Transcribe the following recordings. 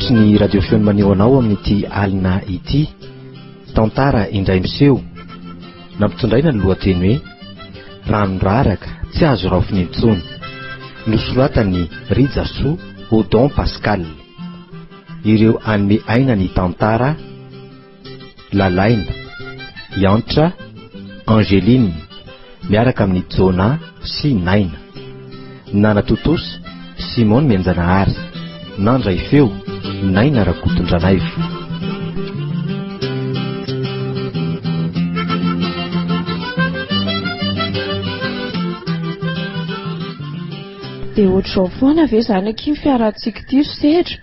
Misaotry ny radio feon'i Mania anao amin'ity alina ity. Tantara indray miseho. Nampitondraina ny lohateny hoe Rano raraka tsy azo raofina intsony. Nosoratany Rijaso Odon Pascal. Ireo anime aina ny tantara Lalaina, Yantra, Angeline miaraka amin'ny Jona sy Naina. Nana Totosa, Simone Mianjanahary. Nandray feo Naina Rakoto Ndranaivo. Dia ohatr'izao foana ve izany aky fiarahantsika ity ry Sedra?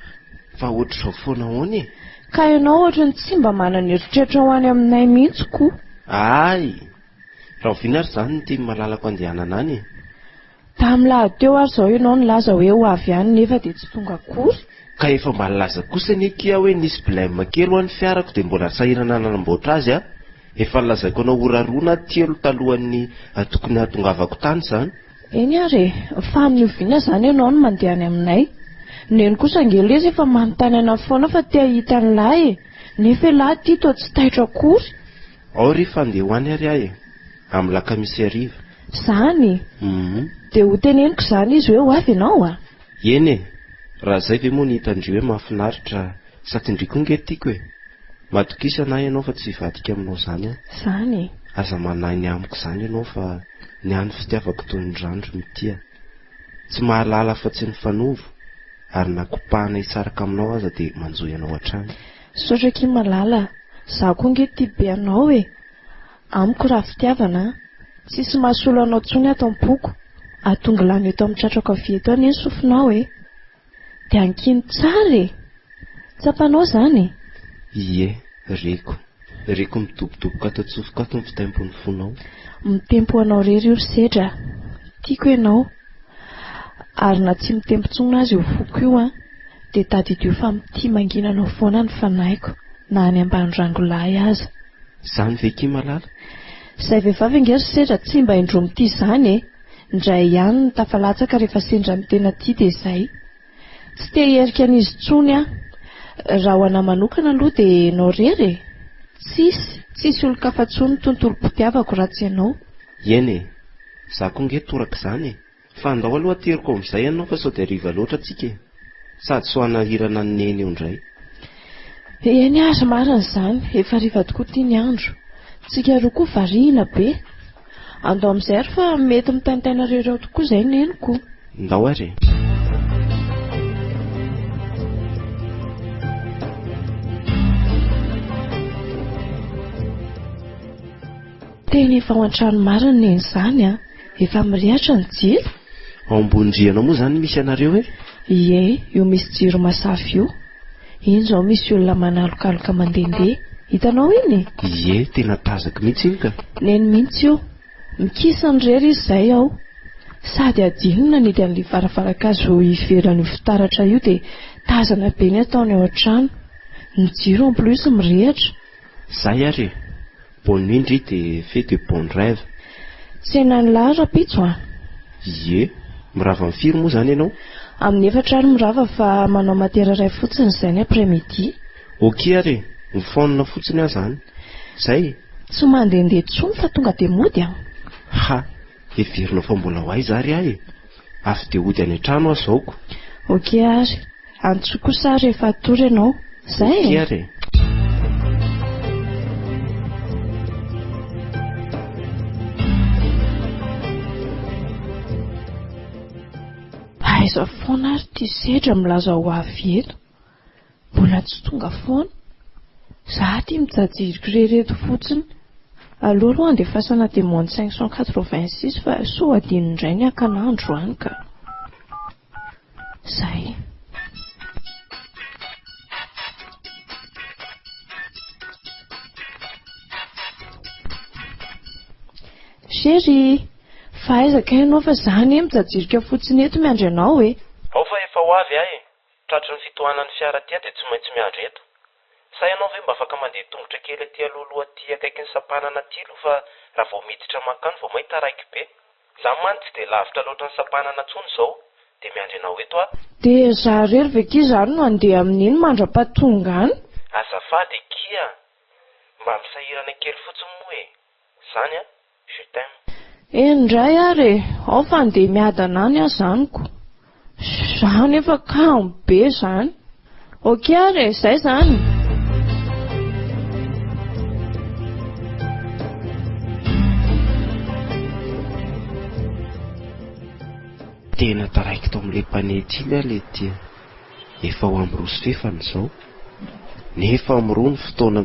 Fa ohatr'izao foana hoany? Ka ianao ohatrany tsy mba manana eritreritra ho any aminay mihitsy koa. Ay, raha oviana ary izany no tia malalako andehanana any. Tamilahady teo ary izao ianao nilaza hoe ho avy any nefa dia tsy tonga akory. Ka efa mba nilaza kosa ny kia hoe nisy blème kely ho an'ny fiarako dia mbola sahirana nanamboatra azy a. Efa nilazaiko anao horaroana telo talohan'ny tokony hatongavako tany izany. Eny ary fa amin'ny oviana izany ianao no mandeha any aminay. Neny kosa angely izy efa manontany ana foana fa tia hita ny lahy e. Nefa lahy ity toa tsy taitra akory. Ao ry fandeha ho any ary ahy amin'ny lakamisy hariva. Izany? Dia ho teneniko izany izy hoe ho avy ianao a? Eny e, raha izay ve moa ny hitandrio hoe mahafinaritra satindriko ngetiko e. Matokisa na ianao fa tsy vadika aminao izany a. Izany? Aza manahy ny amiko izany ianao fa ny any fitiavako toy ny randro mitia. Tsy mahalala fa tsy ny fanovo. Ary nakopahana hisaraka aminao aza dia manjoy anao hatrany. Saotra ký malala, za koa nge tia be anao e. Amiko raha fitiavana, tsisy mahasolo anao tsony ato am-poko. Atonga lany eto amin'ny tratrako avy eto any sofinao e. Dia ankiny tsara e. Tsapanao izany? Ie, reko midobodoboka ato atsofoka ato ny fitempony fonao. Mitempo anao rery io ry Sedra. Tiako ianao. Ary na tsy mitempo tsony azy io foko io a, dia tadidio fa mitia manginanao foana ny fanahyko, na any ambany rangolahy aza. Izany ve ky malala? Izay vehivavy ange ry Sedra tsy mba indro mity izany e. Ndray ihany ny tafalatsaka rehefa sendra ny tena tia dia izay. Tsy te hierika an'izy tsony a. Raha ho anahy manokana aloha dia ianao rery e. Tsisy olo-kafa tsony tontolo-pitiavako raha tsy ianao. Eny e, za koa nge toraka izany e. Fa andao aloha ateriko amin'izay ianao fa sao dia riva loatra tsika e. Sady so hanahirana ny neny eo indray. Eny ary marina izany, efa riva tokoa tia ny andro. Tsika roa koa variana be. Andao amin'izay ary fa mety mitantaina reo tokoa izay neniko. Ndao ary. Tena efa ao an-trano marina neny izany a. Efa mirehatra ny jiro. Ao ambony-driana moa izany misy anareo e? Ie, io misy jiro masafy io. Iny izao misy olona manalokaloka mandehandeha. Hitanao iny? Ie, tena tazako mihitsy iny ka. Neny mihitsy io. Mikisa ny rery izy izay ao. Sady adinona nidy an'ilay varavarankazo ivelan'io fitaratra io dia tazana be ny ataony ao an-trano. Ny jiro en plus mirehatra. Zay ary. Bonne nuit ndry dia fait de bon rêve. Tsy enany lahy rapitso a? Ie, mirava amin'ny firy moa izany ianao? Amin'ny efatra ary mirava fa manao matera iray fotsiny izay ny après-midi. Ok ary, mifaonina fotsiny aho izany. Zay? Tsy mandehandeha tsony fa tonga dia mody a. Ha, heverinao fa mbola ho aiza ary ahy e. Afy dia hody any an-trano aho zaoko. Ok ary, antsoiko kosa rehefa atory ianao. Zay? Ok ary. Aiza foana ary tia Sedra milaza ho avy eto. Mbola tsy tonga foana. Za tia mijajiriko rereto fotsiny. Aloha andefasana demande 586 fa so adino indray ny akan'andro any ka. Zay. Chérie, fa aizaka ianao fa izany mijajirika fotsiny eto miandry anao e. Ao fa efa ho avy ahy e. Tratry ny fitohanan'ny fiara tia dia tsy maintsy miandry eto. Sa ianao ve mba afaka mandeha tongotra kely aty alohaloha aty akaiky ny sampanana aty aloha fa raha vao miditra makany vao mahita raiky be. Za man tsy dia lavitra loatra ny sampanana tsony izao. dia miandry anao eto aho. Dia za rery veki izany no andeha amin'iny mandra-pahatonga any. Azafady kia, mba misahirana kely fotsiny moa e. Zany a, je t'aime. Indray ary ao fa andeha miadana any aho zaniko. Zany efa kamo be zany. Okey ary izay zany. Tena taraiky tao amin'ilay mpanety iny aho ilay tia. Efa ho amin'ny roa sy fefany izao. Nefa amin'ny roa ny fotoana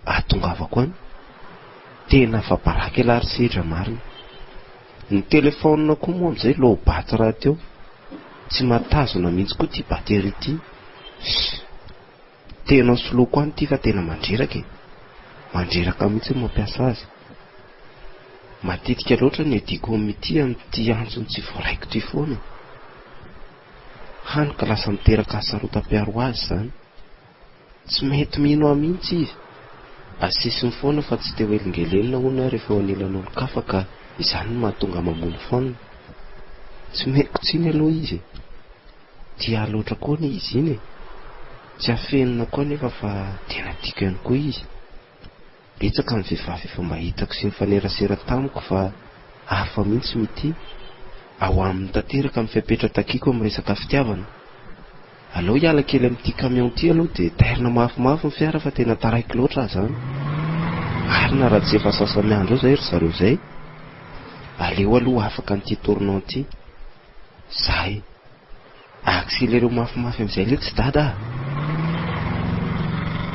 atongavako any. Tena fa baraka alary sedra marina. Ny telefonina koa moa amin'izay low-baty raha teo. Tsy matazona mihitsy koa ity batery ity. Tena soloko any ity fa tena mandreraka e. Mandreraka mihitsy ny mampiasa azy. Matetika loatra ny ediko amin'ity amin'ity antsony tsy voaraiko ty foana. Hany ka lasa miteraka hasarotam-piaro azy zany. Tsy mety mino ahy mihitsy izy. Asisiny foana fa tsy teo elingelelina hono rehefa eo anilan'olo-kafa ka izany no mahatonga mamono foana. Tsy meko tsiny aloha izy. Tia loatra koa ny izy iny e. Tsy afenina koa nefa fa tena tiako ihany koa izy. Betsaka ny vehivavy efa mba hitako sy mifanerasera tamiko fa hafa mihitsy mity. Ao amin'ny tanteraka amin'ny fiapetra takiko amin'ny resaka fitiavana. Aleo hiala kely amin'ity camion ity aloha dia tairina mafimafy ny fiara fa tena taraiky loatra zany. Arina raha tsy efa sasany andro izay ry zareo izay. Aleo aloha afaka n'ity tournant ity. Zay. Akselereo mafimafy amin'izay le tsy dada.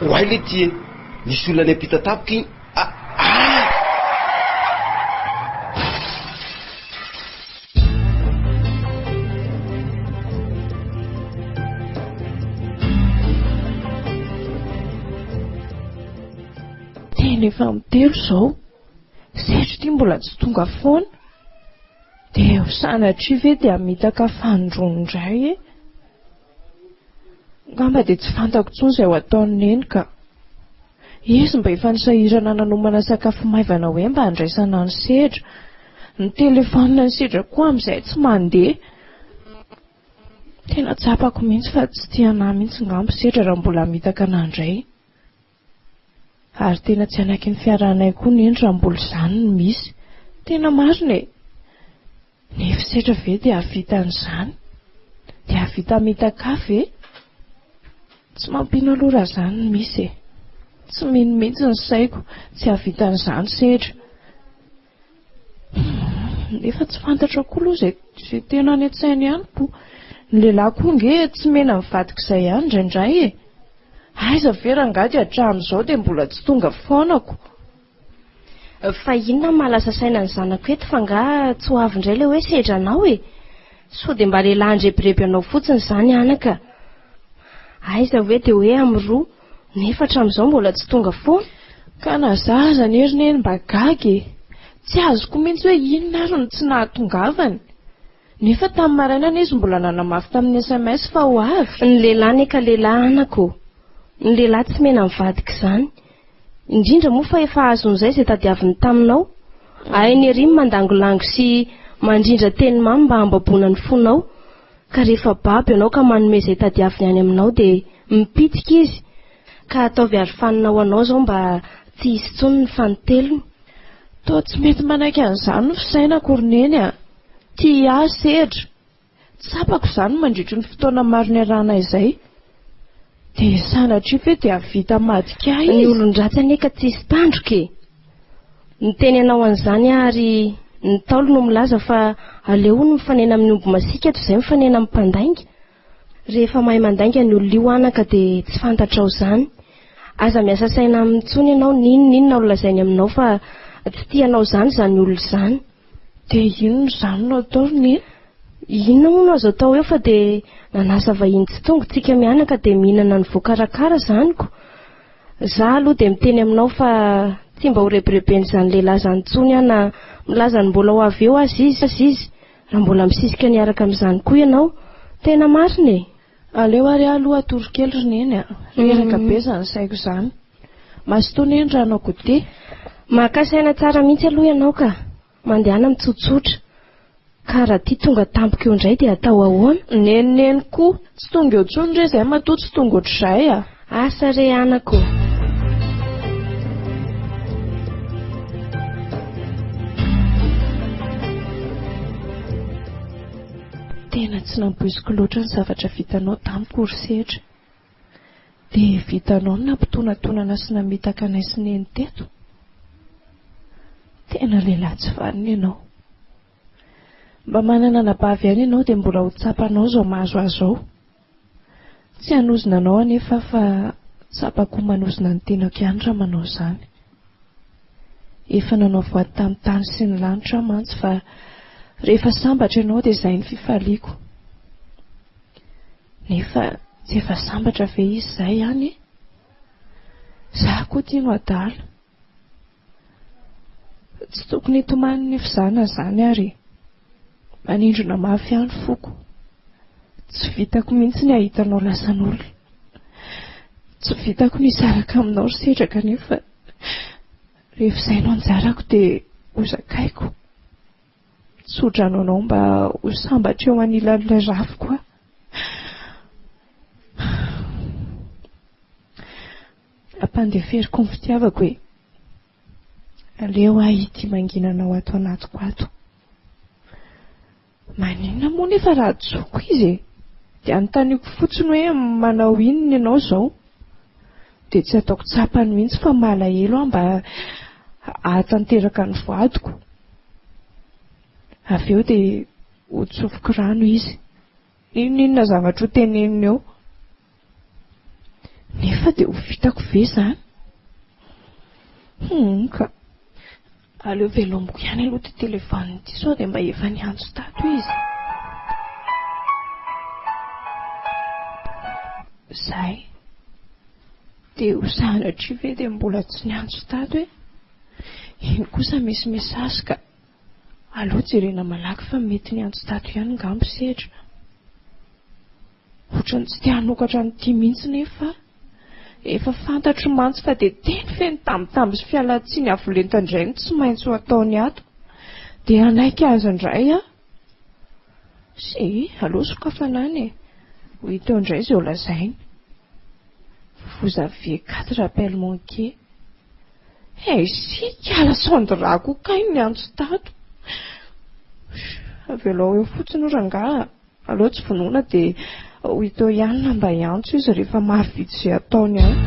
Oay le ty nisy olona any ampita tapika iny. Tena efa mitelo izao. Sedra ity mbola tsy tonga foana. Dia sanatria ve dia mitaka fandroany indray e. Ngamba dia tsy fantako intsony izay ho ataony neny ka. Izy mba efa nisahirana nanomana sakafo maivana hoe mba handraisana ny sedra. Ny telefonina ny sedra koa amin'izay tsy mandeha. Tena tsapako mihitsy fa tsy tiana mihitsy ngamba sedra raha mbola mitaka an'andray. Ary tena tsy anaky ny fiaranay koa neny raha mbola izany no misy. Tena marina e. Nefa sedra ve dia havita an'izany? Dia havita mitakafo e? Tsy mampina lora zany no misy e. Tsy mino mihitsy ny saiko, tsy havita an'izany sedra. Nefa tsy fantatra koa aloha izay tena any an-tsainy ihany koa. Ny lehilahy koa nge tsy mena mivadika izay ihany indraindray e. Aiza ve rangaty hatramin'izao dia mbola tsy tonga foanako. Fa inona mahalasa saina ny zanako eto fa nga tsy ho avy indray ilay hoe sedra anao e. Sao dia mba lehilahy andrepirepy anao fotsiny izany anaka. Aiza hoe dia hoe amin'ny roa nefa hatramin'izao mbola tsy tonga foana. Ka na zaza nerineny mba gagy. Tsy azoko mihitsy hoe inona ary no tsy nahatongavany. Nefa tamin'ny maraina izy mbola nanamafy tamin'ny SMS fa ho avy. Ny lehilahy neka lehilahy anako. Ny lehilahy tsy mena mivadika izany. Indrindra moa fa efa azon'izay izay tadiaviny taminao. Hainy ery mandangolango sy mandrindra teny mamy mba hambaboana ny fonao. Ka rehefa baby ianao ka manome izay tadiaviny any aminao dia mipitika izy. Ka ataovy ary faninao anao izao mba tsy hisy intsony ny fanotelony. Toa tsy mety manaiky an'izany no fisainako roneny a. Tia sedra. Tsapako izany mandritra ny fotoana maro ny arana izay. Dia sanatria ve dia vita madika izy. Ny olon-dratsy aneka tsy hisy tandroka e. Ny teny anao an'izany ary ny Taolo no milaza fa aleo no mifanena amin'ny omby masika toy izay mifanena amin'ny mpandainga. Rehefa mahay mandainga ny olona io anaka dia tsy fantatrao izany. Aza miasa saina amin'intsony ianao ninona no lazainy aminao fa tsy tianao izany olona izany. Dia inona izany no atao roneny? Inona moa no azo atao eo fa dia nanasa vahiny tsy tonga tsika mianaka dia mihinana ny voakarakara zaniko. Za aloha dia miteny aminao fa tsy mba ho repirepen'izany lehilahy izany intsony aho na milaza ny mbola ho avy eo azy izy. Raha mbola misisika niaraka amin'izany koa ianao, tena marina e. Aleo ary aloha atorokely roneny a. Reraka be izany saiko izany. Masotoana eny Rano gote. Maka saina tsara mihitsy aloha ianao ka. Mandehana mitsotsotra. Ka raha tia tonga tampoka eo indray dia atao ahoana? Neneneny koa tsy tonga eo tsony re izay matoa tsy tonga ohatr'izay a. Asa re anako. Tena tsy nampoiziko loatra ny zavatra vitanao tamiko ry sehatra. Dia vitanao ny nampitonatonana sy namitaka anay sy neny teto. Tena lehilahy tsy vanina ianao. Mba manana nabavy ihany ianao dia mbola ho tsapanao izao mahazo azo ao. Tsy hanozina anao anefa fa tsapako manozina ny tenako ihany raha manao izany. Efa nanao voady tamin'ny tany sy ny lanitra mantsy fa rehefa sambatra ianao dia izay ny fifaliako. Nefa tsy efa sambatra ve izy izay ihany? Izaho koa tia no adala. Tsy tokony hitomaniny fizana izany ary. Manindrona mafy ihany foko. Tsy vitako mihitsy ny ahitanao lasan'olona. Tsy vitako ny hisaraka aminao ry sehatra kanefa rehefa izay no anjarako dia hozakaiko. Tsodrano anao mba ho sambatra eo anilan'ilay rafiko aho. Ampandeferiko ny fitiavako hoe aleo aho ity manginanao ato anatiko ato. Maninona moa nefa raha tsoko izy dia anontaniako fotsiny hoe manao inona ianao izao. Dia tsy ataoko tsapany mihitsy fa malahelo aho mba hahatanteraka ny voadiko. Avy eo dia ho tsofoko rano izy. Inona zavatra ho teneniny eo. Nefa dia ho vitako ve izany? Ka aleo velomiko ihany aloha ty telefoniny ity sao dia mba efa niantso tato izy. Zay. Dia ho sanatry ve dia mbola tsy niantso tato hoe iny kosa misy mesazy ka aleo jerena malaky fa mety niantso tato ihany ngambo sehatra. Ohatrany tsy tia hanokatra n'ity mihitsy nefa efa fantatro mantsy fa dia teny feno tambitamby sy fialatsiny avolenta indray ny tsy maintsy ho ataony ato. Dia anaika azy indray a. Aleo sokafanany e. Ho hita eo indray izay ho lazainy. Vous avez 4 appels manqués. Si kala sondrako kay niantso tato. Avelao eo fotsiny rangaha. Aleo tsy vonoina dia ho hita eo ihany na mba hiantso izy rehefa mahavita izay ataony ihany.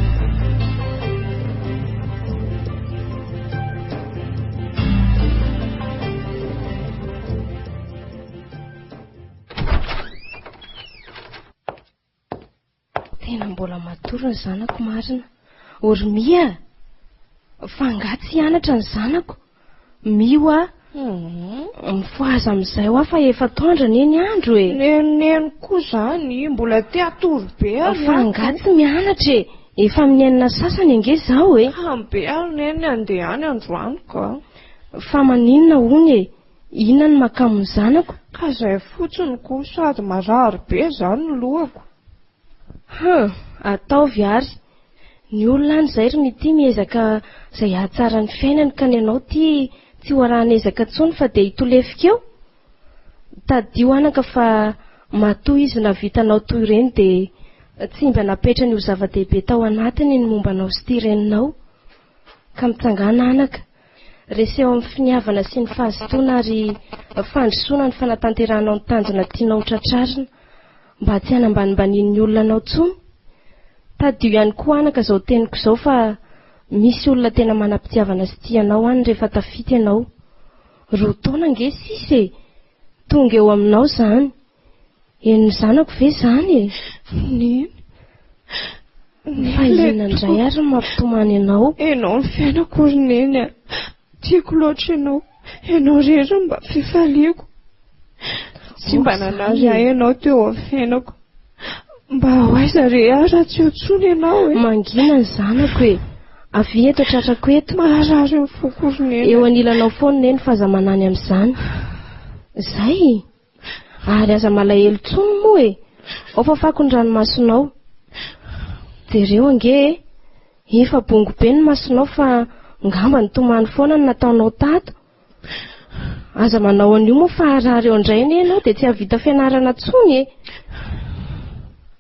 Tena mbola matory ny zanako marina. Ory Mia, fangatsy hianatra ny zanako. Mio a. Mifoaza amin'izay ho fa efa tondra neny andro e. Neneny koa izany mbola te atory be ary. Fangatsy mianatra e. Efa amin'ny enina sasany ange izao e. Be ary neny andehany androany ka. Fa maninona hony e. Inona ny makamon'ny zanako? Ka izay fotsiny koa sady marary be izany ny lohako. Ataovy ary. Ny olona any izay ry mity miezaka izay hahatsara ny fiainany ka ny anao ty tsy ho arahanezaka tsony fa dia hitolefika eo. Tadio anaka fa matoa izy na vitanao toy ireny dia tsy mba napetra ny ho zava-dehibe tao anatiny ny mombanao sy ty reninao. Ka mitsangana anaka. Reseo amin'ny finiavana sy ny fahazotoana ary fandrosoana ny fanatanteranao ny tanjona tianao tratrarina mba tsy hanambanimbanian'ny olona anao tsony. Tadio ihany koa anaka izao teniko izao fa misy olona tena manam-pitiavana sy tianao any rehefa tafita ianao. Roa taona ange sisa e. Tonga eo aminao izany. Eny zanako ve izany e? Fa inona indray ary mampitomany ianao? Ianao ny fiainako ry neny a. Tiako loatra ianao. Ianao rehetra mba fifaliako. Tsy mba nanazy ahy ianao teo amin'ny fiainako. Mba hoaiza re raha tsy otsony ianao e. Mangina ny zanako e. Avy eto tratrako eto. Maharary ny foko ry neny. Eo anilanao foana neny fahazamanany amin'izany. Zay. Ary aza malahelo tsony moa e. Ao fa fako ny ranomasonao. Dia ireo ange efa bongo be ny masonao fa ngamba ny tomany foana ny nataonao tato. Aza manao an'io moa fa raha reo indray ianao dia tsy havita fianarana tsony e.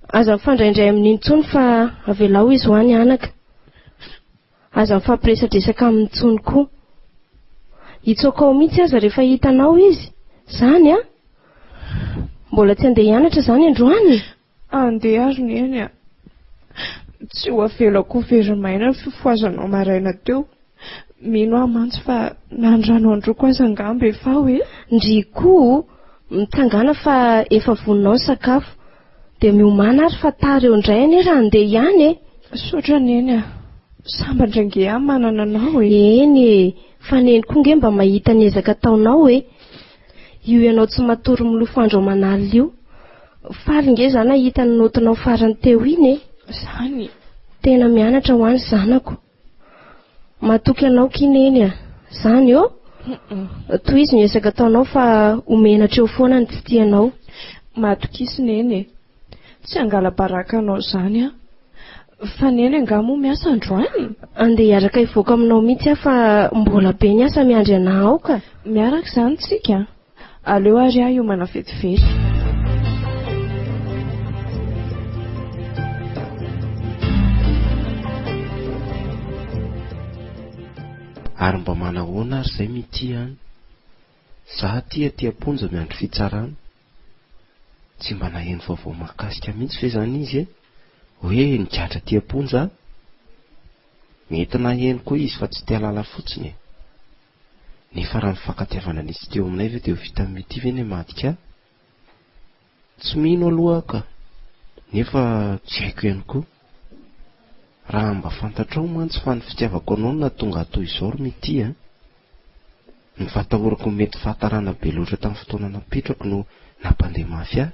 Aza mifandраindray amin'iny tsony fa avelao izy ho any anaka. Aza mifampiresadresaka amin'ny tsony koa. Hitsoakao mihitsy aza rehefa hitanao izy. Zany a? Mbola tsy andeha hianatra zany androany? Andeha ary neny a. Tsy ho avelako verimaina ny fifoazanao maraina teo. Mino aho mantsy fa nandrano androko aza angamba efa hoe. Ndry koa mitsangana fa efa voninao ny sakafo. Dia miomana ary fa tara eo indray anie raha andeha ihany e. Sotra neny a. Sambandrange aho manana anao e. Eny e. Fa neny koa nge mba mahita ny ezaka ataonao e. Io ianao tsy matory milofo andro manala io. Faly nge zany ahita ny notinao farany teo iny e. Zany. Tena mianatra ho any zanako. Matoky anao kineny a. Zany io? Toy izy ny ezaka ataonao fa omenatra eo foana ny tsy tianao. Matokisy neny e. Tsy angala baraka anao zany a. Fa neny angamo miasa androany. Andeha hiaraka hivoaka aminao mihitsy aho fa mbola be ny asa miandry anahy ao ka. Miaraka zany tsika. Aleo ary aho io mana vetivety. Ary mba manahoana ary izay mity any. Zaho tia ponja miandry fitsarana. Tsy mba naheno vaovao mahakasika mihitsy fe zany izy e. Hoe nigadra tia ponja. Mety naheno koa izy fa tsy tia lala fotsiny. Nefa raha mifankatiavana nisy teo aminay ve dia vita mity ve ny madika? Tsy mino aloha ka. Nefa tsy haiko ihany koa. Raha mba fantatrao mantsy fa ny fitiavako anao na tonga toy izao ry mity a. Ny fatahorako mety fahatarana be loatra tamin'ny fotoana napetrako no nampandeha mafy ahy.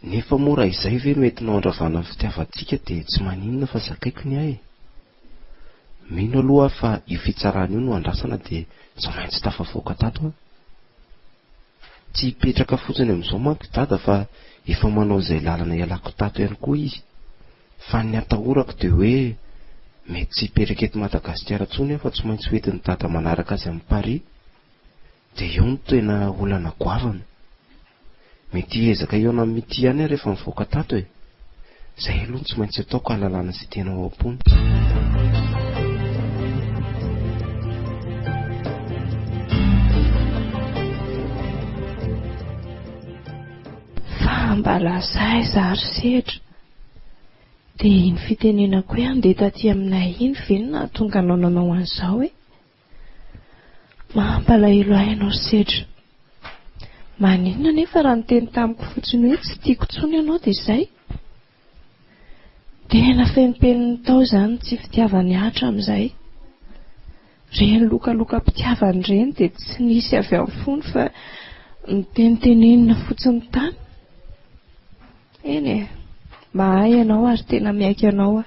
Nefa mora izay ve mety naondravana ny fitiavantsika dia tsy maninona fa zakaiko ny ahy. Mino aloha fa io fitsarana io no andrasana dia tsy maintsy tafavoaka tato aho. Tsy hipetraka fotsiny amin'izao manko dada fa efa manao izay lalana ialako tato ihany koa izy. Fa ny atahorako dia hoe mety tsy hipetraka eto Madagasikara intsony aho fa tsy maintsy hoentin'ny dada manaraka azy amin'ny Paris. Dia eo no tena olana goavana. Mety hiezaka eo amin'ny mity ihany aho rehefa mivoaka tato e. Izay aloha tsy maintsy ataoko halalana izay tena ao am-pony. Fa mba lazay zary sehatra. Dia iny fitenenako hoe andeha taty aminay iny velona tonga nanao an'izao e. Mampalahelo ahy ianao sehatra. Maninona nefa raha niteny tamiko fotsiny hoe tsy tiako tsony ianao dia izay. Tena fenimpeniny tao zany tsy fitiavany ahatra amin'izay. Reny lokaloka-pitiavany reny dia tsy nisy avy amin'ny fony fa nitenitenenina fotsiny tany. Eny e. Mahay ianao ary tena miaiky ianao aho.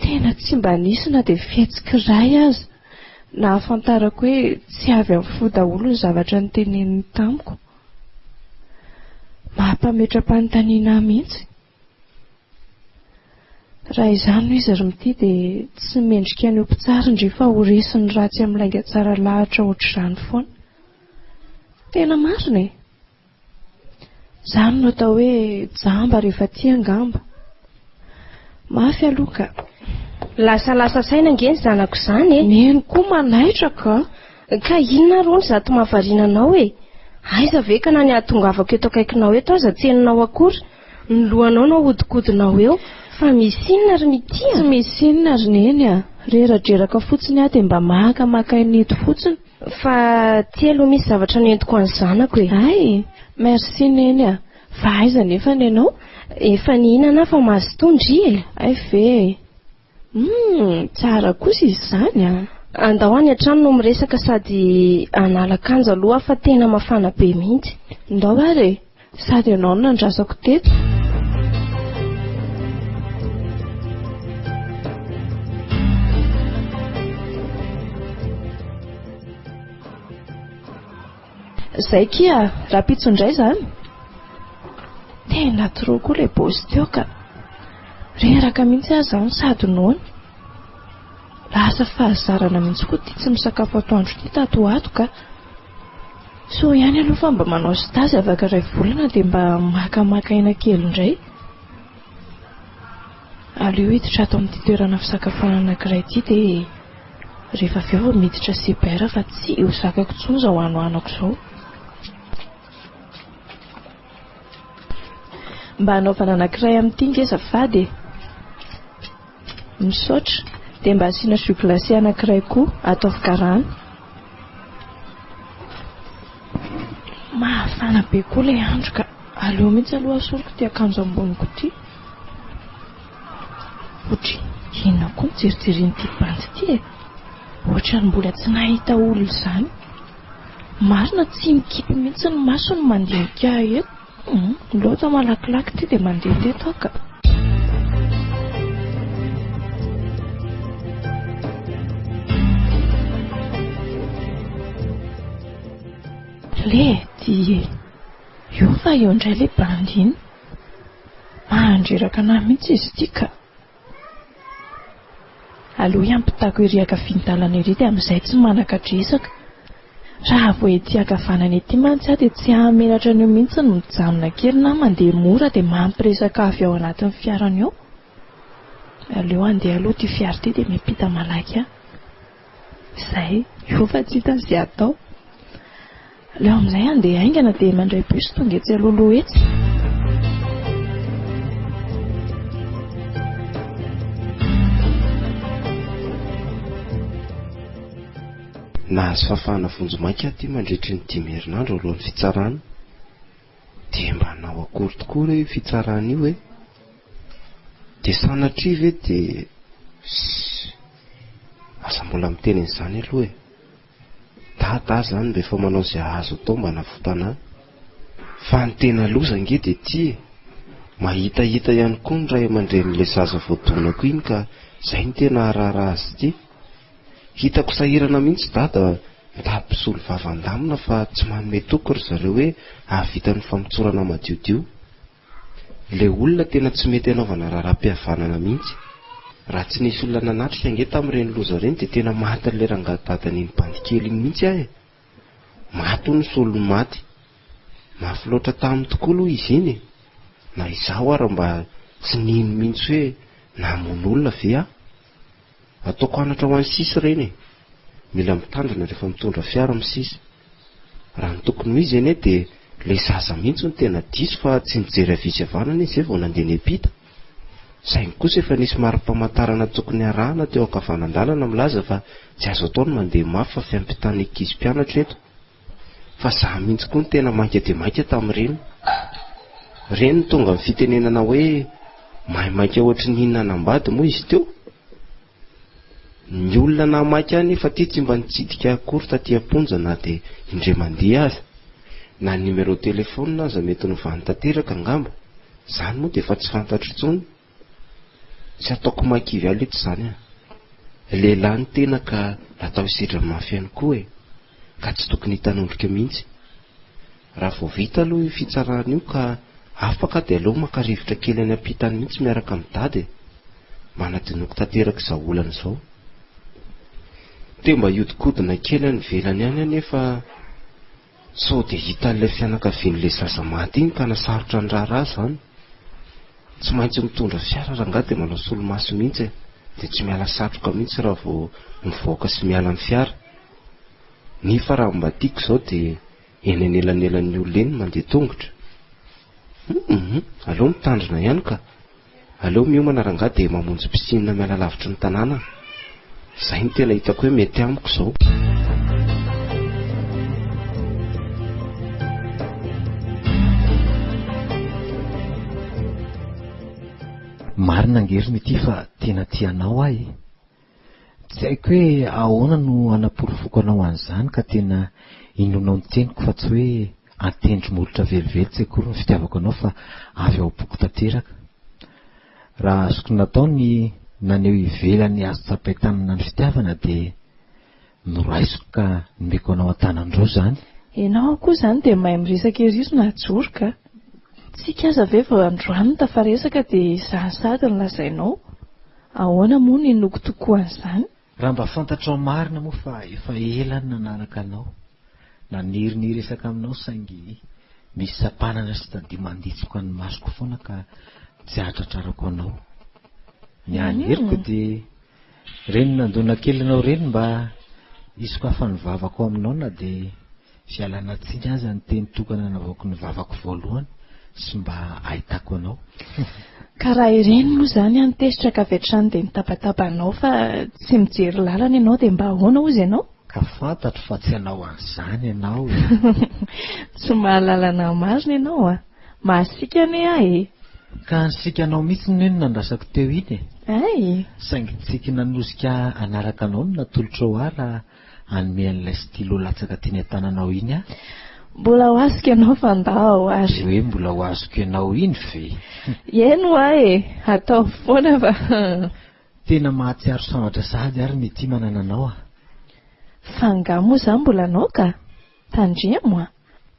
Tena tsy mba nisy na dia fihetsik'iray aza na ahafantarako hoe tsy avy amin'ny fo daholo ny zavatra niteneniny tamiko. Mampametra-panontaniana mihitsy. Raha izany no izy ry dia tsy mendrika an'io mpitsara ndry fa ho resiny ratsy amin'ny lainga tsara lahatra ohatr'izany foana. Tena marina e. Zany no atao hoe jamba rehefa tia angamba. Mafy aloha ka. Lasa saina nge ny zanako izany e. Neny koa manaitra ka. Ka inona rony zato mahavariana anao e. Aiza ve ka na ny ahatongavako eto akaikinao eto aza tsy heninao akory. Ny lohanao no ahodikodinao eo. Fa misy inona ry mity a? Tsy misy inona ry neny a. Rera-dreraka fotsiny aho dia mba maka nety fotsiny. Fa ty aloha misy zavatra nentiko an'ny zanako e. Ay, merci neny a. Fa aiza nefa ny ianao? Efa nihinana fa mahazo tondry e. Ay ve. Tsara kosa izy izany a. Andao any an-trano no miresaka sady analakanja aloha fa tena mafana be mihitsy. Ndao ary sady ianao no nandrasako teto. Zay kia, raha pitsondray zany. Tena toro koa ilay bosy teo ka. Reraka mihitsy aho izany sady noana. lasa fahazarana mihitsy koa tia tsy misakafo atoandro ity tato ato ka. So ihany aloha fa mba manao stazy avaka iray volana dia mba makamaka aina kely indray. Aleo hiditra ato amin'ity toerana fisakafoanana anankiray ity dia rehefa avy eo miditra sibera fa tsy ho zakako intsony izao anoanako izao. Mba hanaovana anankiray amin'ity ngeza vady misaotra dia mba asiana jus glacé anankiray koa ataovy garana. Mafana be koa ilay andro ka aleo mihitsy aloha asoroko ity akanjo amboniko ity. Otry inona koa mijerijeren'ity bandy ity e, ohatra ny mbola tsy nahita olona izany. Marina tsy mikipy mihitsy ny maso ny mandinika eto. Loata malakilaky ity dia mandeha teto ka. Le ty io fa eo indray le bandy iny, mahandreraka na mihitsy izy ity ka. Aleo iampitako ery akavian-dalana ery dia amin'izay tsy manakadresaka. Raha vao ety akavanana ety mantsy dia tsy hamelatra an'io mihitsy ny mijanona kely na mandeha mora dia mampiresaka avy ao anatin'ny fiarany ao. Aleo andeha aloha ty fiara ity dia miampita malaky aho. Izay io fa tsy hitan'izay atao. Aleo amin'izay andeha aingana dia mandray bus tonga etsy alohaloha etsy. Nahazo fafana vonjomaika aty mandritry ny 5 herinandro alohan'ny fitsarana. Dia mba hanao akory tokoa hoe fitsarana io e. Dia sanatria ve dia asa mbola miteny an'izany aloha e. Tata zany mba efa manao izay azo atao mba navotana. Fa ny tena loza nge dia ty mahitahita ihany koa ny ray aman-dren'ilay zaza voadonako iny ka izay ny tena harara azy ity. Hitako sahirana mihitsy dada mitampisolo vavandamina fa tsy manome toko ry zareo hoe ahavita ny famotsorana madiodio. Le olona tena tsy mety hanaovana raharam-pihavanana mihitsy. Raha tsy nisy olona nanatrika nge tamin'ireny loza ireny dia tena maty le rangadadany bandikely iny mihitsy aho e. Maty ny solony maty. Mafy loatra taminy tokoa aloha izy iny. Na izaho ary mba tsy nino mihitsy hoe namon'olona ve aho. Ataoko anatra ho an'ny sisy ireny. Mila mitandrina rehefa mitondra fiara amin'ny sisy. Raha ny tokony ho izy eny dia le zaza mihitsy ny tena diso fa tsy nijery havizavanana izay vao nandeha niampita. Saingy kosa efa nisy mari-pamantarana tokony arahana teo ankavanandalana milaza fa tsy azo atao ny mandeha mafy fa fiampitana ankizy mpianatra eto. Fa zaho mihitsy koa ny tena mainka dia mainka tamin'ireny. Reny tonga amin'ny fitenenana hoe mahay mainka ohatry ny inona nambady moa izy teo. Ny olona namaika any efa ty tsy mba nitsidika akory taty am-ponjana dia indray mandeha aza. Na numéro telefônina aza mety novany tanteraka angamba. Zany moa dia efa tsy fantatro intsony. Tsy ataoko makivy aleto izany a. Lehilahy ny tena ka natao isedra mafy ihany koa e. Ka tsy tokony hitanondrika mihitsy. Raha vao vita aloha io fitsarana io ka afaka dia aleo maka-rivotra kely any ampitany mihitsy miaraka amin'ny dady. Manadinoko tanteraka izao olana izao. Dia mba hiodikodina kely any velany any anefa sao dia hita an'ilay fianakavian'ilay zaza maty iny ka nasarotra ny rara zany. Tsy maintsy mitondra fiara rangaha dia manao solomaso mihitsy e. Dia tsy miala satroka mihitsy raha vao mivoaka sy miala ny fiara. Nefa raha mba tiako izao dia eny anelanelan'ny olona eny mandeha tongotra. Aleo mitandrina ihany ka. Aleo miomana rangaha dia mamonjy pisinina miala lavitra ny tanàna. Izay ny tena hitako hoe mety amiko izao. Marina angeriny ity fa tena tianao ahy. Tsy haiko hoe ahoana no anaporofoko anao an'izany ka tena inonao ny teniko fa tsy hoe antendry molotra velively tsy akory ny fitiavako anao fa avy ao boky tanteraka. Raha azoko natao ny naneo ivelany azo tsapain-tanana ny fitiavana dia noraisiko ka nomeko anao an-tanandreo zany. Ianao koa izany dia mahay miresaka ery izy najoro ka. Tsika aza ve vao androany tafaresaka dia izany sady ny lazainao. Ahoana moa ny noko tokoa an'izany? raha mba fantatrao marina moa fa efa elany nanaraka anao, naniry resaka aminao saingy misy sapanana sy tadi manditsiko any masoko foana ka tsy atratrarako anao. Ny aniriko dia reny nandona kely anao reny mba isoko afa ny vavako aminao na dia fialana tsiny aza ny teny tokana navaoko ny vavako voalohany sy mba ahitako anao. Ka raha ireny moa izany antesitra ka avy hatrany dia nitapatapanao fa tsy mijery lalana ianao dia mba ahoana ozy ianao? Ka fantatro fa tsy hanao an'izany ianao. Tsy mahalalana marina ianao a, mahasika ane ahy. Ka nisika anao mihitsy ny hoe nandrasako teo iny e. Ay, saingy tsiky nanosika anaraka anao no natolotra ho ahy raha hanome an'ilay stylo latsaka tiany an-tananao iny a. Mbola ho azoko ianao fandao ary. Hoe mbola ho azoko ianao iny ve? Eno ahy e, atao foana fa tena mahatsiaro samatra sahady ary mety manana anao a. Fanga moa izany mbola anao ka tandria moa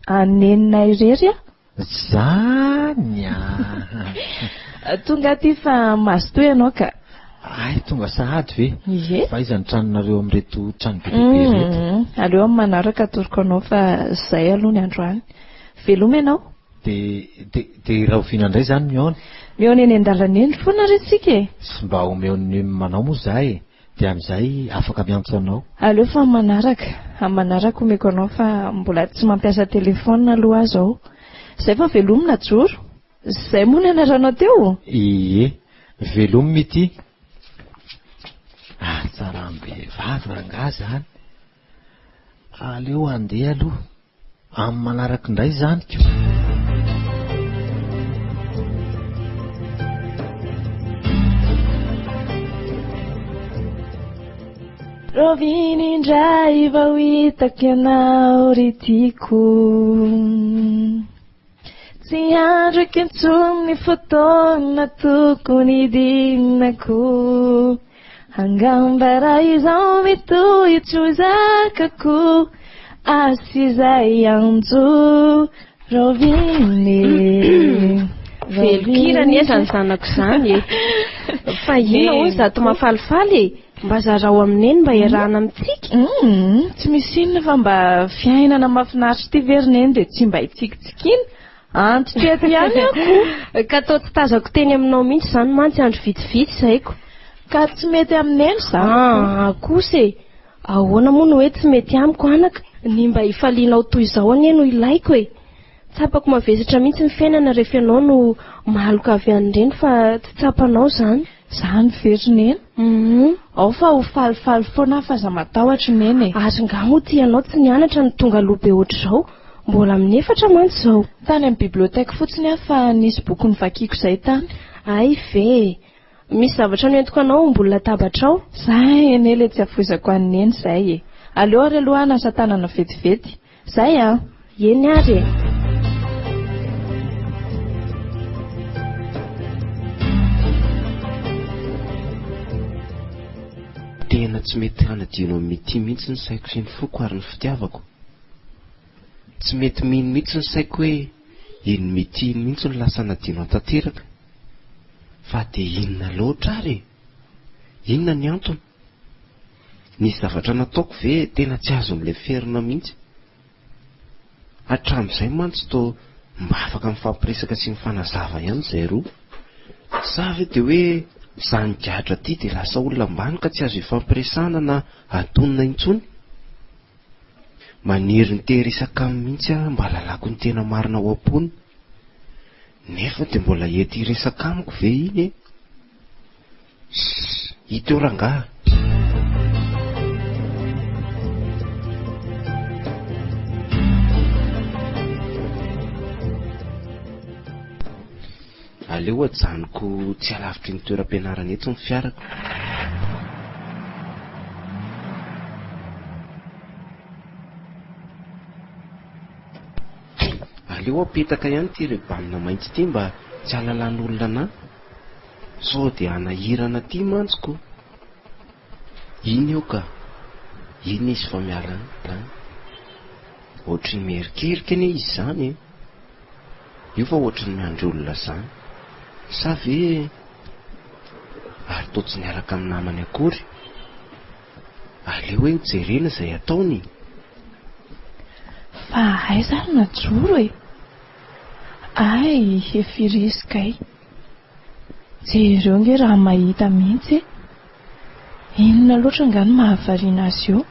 anenina irery a. Zany a. Tonga aty fa mazotoa ianao ka. Ay, tonga sahady ve? Ie. Fa iza ny tranonareo amin'reto trano bebe reto? Aleo amin'ny manaraka atoroko anao fa izay aloha ny androany. Veloma ianao? Dia raha oviana indray izany mihaona? Mihaona eny an-dalana eny foana retsika e. Sy mba omeon'ny manao moa izahay e. Dia amin'izay afaka miantso anao. Aleo fa amin'ny manaraka omeko anao fa mbola tsy mampiasa telefaonina aloha azo aho. Izay fa velomina joro. Izay moa ny anaranao teo? Ie, velomy mity. Tsara ambe vavy rangahy zany. Aleo andeha aloha. Amin'ny manaraka indray zany ko. Roviny indray vao hitako ianao ry tiako, tsy androko intsony ny fotoana tokony dinako, angamba raha izao mitohitro zakako, asizay anjo roviny. Velokira ny ezany zanako izany e. Fa ina hoy zato mahafalifaly e. Mba zarao amineny mba iarahana amintsika. Tsy misy inona fa mba fiainana mahafinaritra ity verina eny dia tsy mba hitsikitsikiana. Antitra ety ihany ako. Ka atao tsy tazako teny aminao mihitsy izany mantsy andro vitivity izayko. Ka tsy mety amineny izany. Kosa e. Ahoana moa no hoe tsy mety amiko anaka. Ny mba hifalianao toy izao anie no ilaiko e. Tsapako mavesatra mihitsy ny fiainana rehefa ianao no mahaloka avy an'ireny fa tsy tsapanao izany. Izany verina eny. Ao fa ho falifaly foana fa za matahotra neny e. Ary nga moa ty ianao tsy nianatra ny tonga lobe ohatr'izao. Mbola amin'ny efatra mantsy izao. Tany amin'ny biblioteka fotsiny aho fa nisy boky nivakiako izay tany. Ay ve. Misy zavatra noentiko anao mbola latabatrao. Zay eny ilay tsy afoizako an'eny izay e. Aleo ary aloha nasa tanana vetivety. Zay a. Eny ary e. Tena tsy mety hanadino amin'ity mihitsy ny saiko sy ny foko ary ny fitiavako. Tsy mety mino mihitsy ny saiko hoe iny mity iny mihitsy ny lasa nadino tanteraka. Fa dia inona loatra ary? Inona ny antony? Nisy zavatra nataoko ve tena tsy azo amin'ilay ferina mihitsy? Hatramin'izay mantsy toa mba afaka mifampiresaka sy mifanazava ihany izay roa. Sa ve dia hoe izany gadra ity dia lasa olona ambany ka tsy azo ifampiresana na antonina intsony? Maniry ny tehirisaka mihitsy aho mba lalako ny tena marina ao am-pony. Nefa dia mbola ety hiresaka amiko ve iny e? Hita eo rangaha. Aleo ajanoko tsy alavitry ny toeram-pianarana eto ny fiarako. Aleo apetaka ihany ty rebanina mainty ty mba tsy halalan'olona ana. Sao dia hanahirana ty mantsiko. Iny eo ka. Iny izy fa miala any. Ohatrany miherikerika anie izy izany e. Io fa ohatrany miandry olona izany. Sa ve ary toa tsy niaraka amin'ny namany akory? aleo hoe hojerena izay ataony. Fa aiza ary najoro e. Ay, efirisika. Jereo nge raha mahita mihitsy. Inona loatra angano mahavariana azy io?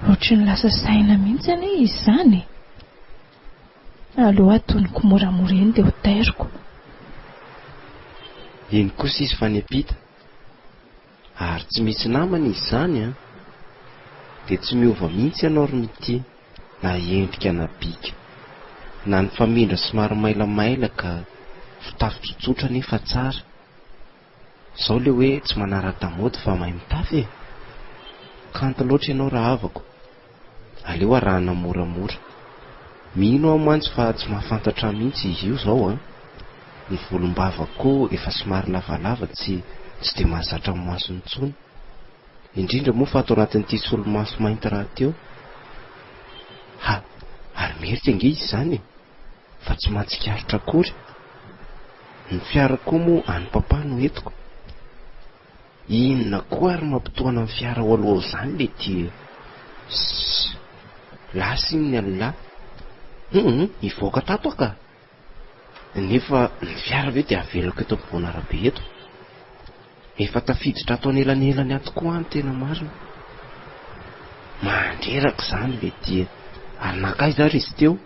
Ohatry ny lasa saina mihitsy anie izy izany. Aleo atoniko moramora eny dia ho tairiko. Eny kosa izy fanepita. Ary tsy misy namana izy izany dia tsy miova mihitsy ianao ry mity na endrika na bika. Na ny famindra somary mailamaila ka fitafy tsotsotra nefa tsara. Izao le hoe tsy manara-damody fa mahay mitafy e. Kanto loatra ianao raha avako. Aleo arahana moramora. Mino aho mantsy fa tsy mahafantatra mihitsy izy io izao Ny volombavako efa somary lavalava tsy dia mahazatra amin'ny masony intsony. Indrindra moa fa ato anatin'ity solomaso mainty raha teo. Ary merika ange izy izany fa tsy mahatsikaritra akory. Ny fiara koa moa any papa no entiko. Inona koa ary mampitoana amin'ny fiara ao aloha izany le ty. Lasa iny ny alina. Ivoaka tato ka. Nefa ny fiara ve dia avelako eto ampovoana arabe eto. Efa tafiditra ato anelanelany ato koa any tena marina. Mandreraka izany le ty. Ary nakaiza ary izy teo.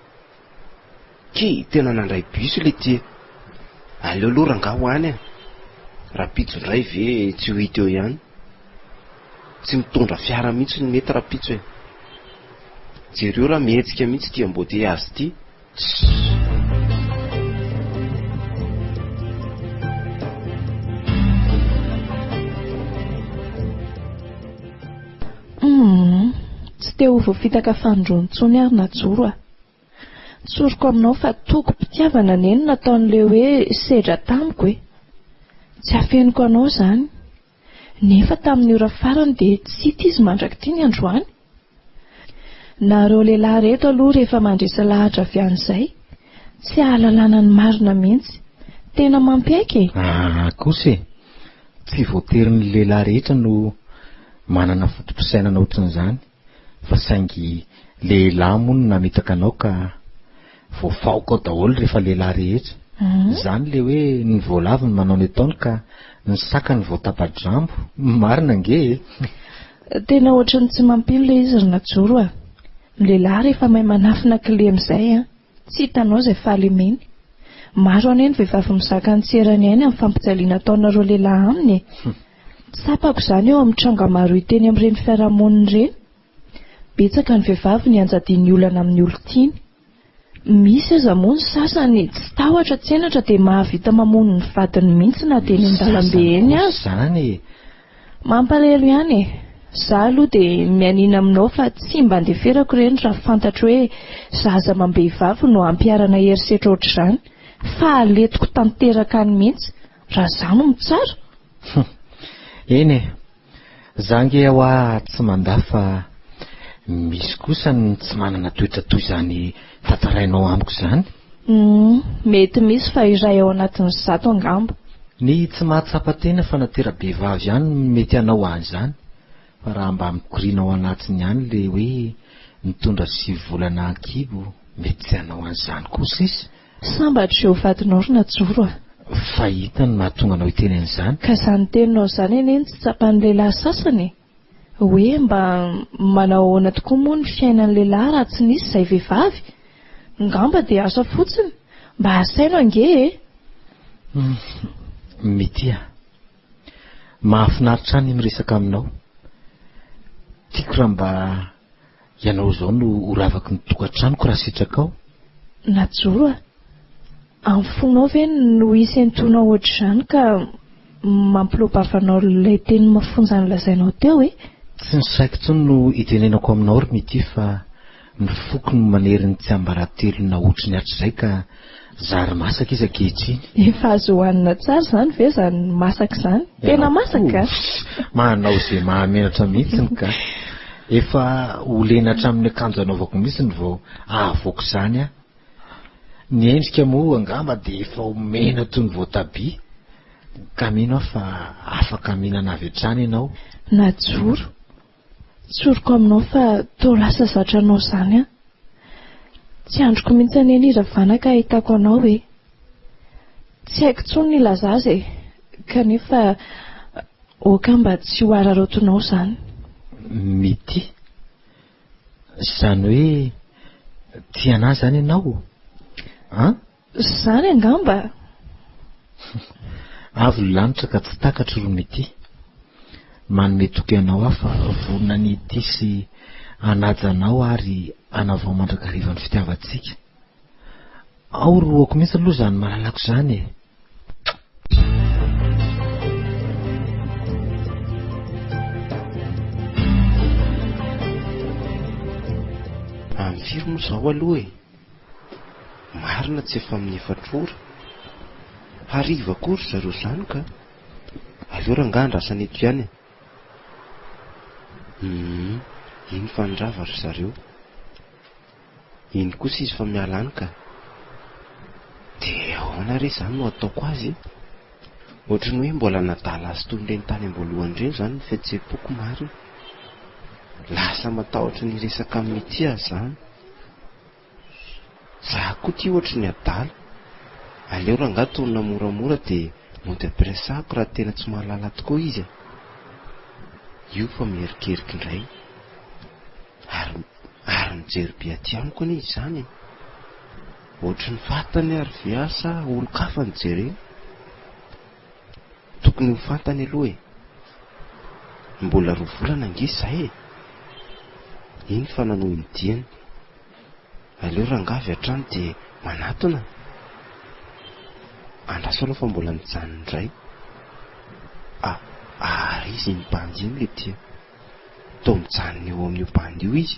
Tena nandray bus le ty. Aleo aloha rangaha ho any Rapitso indray ve tsy ho hita eo ihany. Tsy mitondra fiara mihitsy ny mety rapitso e. Jereo raha mihetsika mihitsy ty amboteiazy ty. Tsy te ho voafitaka fandroantsony ary najoro Tsoriko aminao fa toko mpitiavana neny nataon'le hoe sedra tamiko Tsy afeniko anao izany. Nefa tamin'ny ora farany dia tsy hita izy mandrakity ny androany. Nareo lehilahy reto aloha rehefa mandresa lahatra avy an'izay tsy ahalalana ny marina mihitsy. Tena mampiaiky kosa tsy voatery ny lehilahy rehetra no manana fotopisainana ohatran'izany, fa saingy lehilahy moa no nametaka anao ka voafaoka ao daholo rehefa lehilahy rehetra. Izany le hoe ny voalavo ny manao ny ataony ka ny saka ny voatapa-drambo. Marina nge Tena ohatrany tsy mampino le izy ry najoro Ny lehilahy rehefa mahay manafina kile amin'izay tsy hitanao izay fahalemeny. Maro anie ny vehivavy mizaka ny tserany ainy amin'ny fampijaliana ataonareo lehilahy aminy. Tsapako izany eo amin'ny tranga maro iteny amin'ireny fiarahamonina ireny. Betsaka ny vehivavy ny anjadiany olana amin'ny olon-tiany. Misy aza moa ny sasany tsy tahotra tsenatra dia mahavita mamono ny vadiny mihitsy na dia ny an-dalambe eny azy. Mampalahelo ihany Zaho aloha dia mianina aminao fa tsy mba handeferako ireny raha fantatro hoe zaza amam-behivavy no ampiarana herisetra ohatr'izany. Fa aletiko tanteraka any mihitsy raha izany no tsara. Eny zange ao tsy mandà fa misy kosa ny tsy manana toetra toy izany tantarainao amiko izany. Mety misy fa iray ao anatin'ny zato angamba. Ny tsy mahatsapa-tena fa natera-behivavy ihany mety anao an'izany. Fa raha mba mikoriana ao anatiny ihany le hoe mitondra 9 volana ankibo, mety tsy anao an'izany kosa izy. Sambatra eo vadinao ry najoro Fa hita ny mahatonga anao hiteny an'izany. Ka izany teninao izany eny tsy tsapan'ny lehilahy sasany hoe mba manao ahoana tokoa moa ny fiainan'ny lehilahy raha tsy nisy izay vehivavy. Ngamba dia asa fotsiny mba asaino ange Mety mahafinaritra ny miresaka aminao. Tiako raha mba ianao izao no horavaka ny tokantranoko raha sitrakao. Najoro amin'ny fonao ve no isy entonao ohatr'izany ka mampilopavanao ilay teny mafonja ny lazainao teo Tsy ny saiko intsony no itenenako aminao ry mity fa ny foko no manery ny tsy ambaratelona ohatry ny hatr'izay ka zary masaka izy ankehitriny. Efa azo hohanina tsara izany ve izany masaka izany? Tena masaka manao izay mahamenatra mihitsiny ka efa olena hatramin'ny akanjo anaovako mihitsiny vao ahavoaka izany Ny endrika moa angamba dia efa omena toy ny voatabia. Ka mino fa afaka mihinana avy hatrany ianao. Najoro tsoroko aminao fa tao lasa zatra anao izany a. Tsy androko mihitsy any aniravana ka ahitako anao hoe tsy haiko tsony ny laza azy kanefa oka mba tsy ho ararotonao izany. Mety izany hoe tiana zany ianao Izany angamba. avy lanitra ka tsy takatra ro mety manome toky ianao afa vonona ny ity sy anajanao ary anavao mandrakarivan'ny fitiavantsika. Ao roako mihitsy aloha zany malalako zany Firy moa zao aloha marina tsy efa amin'ny efatrora hariva kory zareo zany ka aleo ranga andrasany eto ihany iny fanindravatra zareo iny kosa izy fa mialany ka dia ahoana re zany no ataoko azy ohatrany hoe mbola nadala azy toy ireny tany am-boalohany ireny zany ny fihetseham-poko marina lasa matahotra ny resaka amin'ny tia zany. Za koa ty ohatry ny adala aleo ranga tonona moramora dia mody ampiresahako raha tena tsy mahalala tokoa izy io fa mierikeriky indray ary mijery be aty amiko anie izy zany ohatry ny fantany ary viasa olo-kafa ny jereny tokony ho fantany aloha mbola rovolana angisy zay iny fa nanohy midiany aleo rangavy hatrany dia manatona andraso aloha fa mbola mijanona indray ary izy iny bandy iny le tia tao mijanona eo amin'io bandy io izy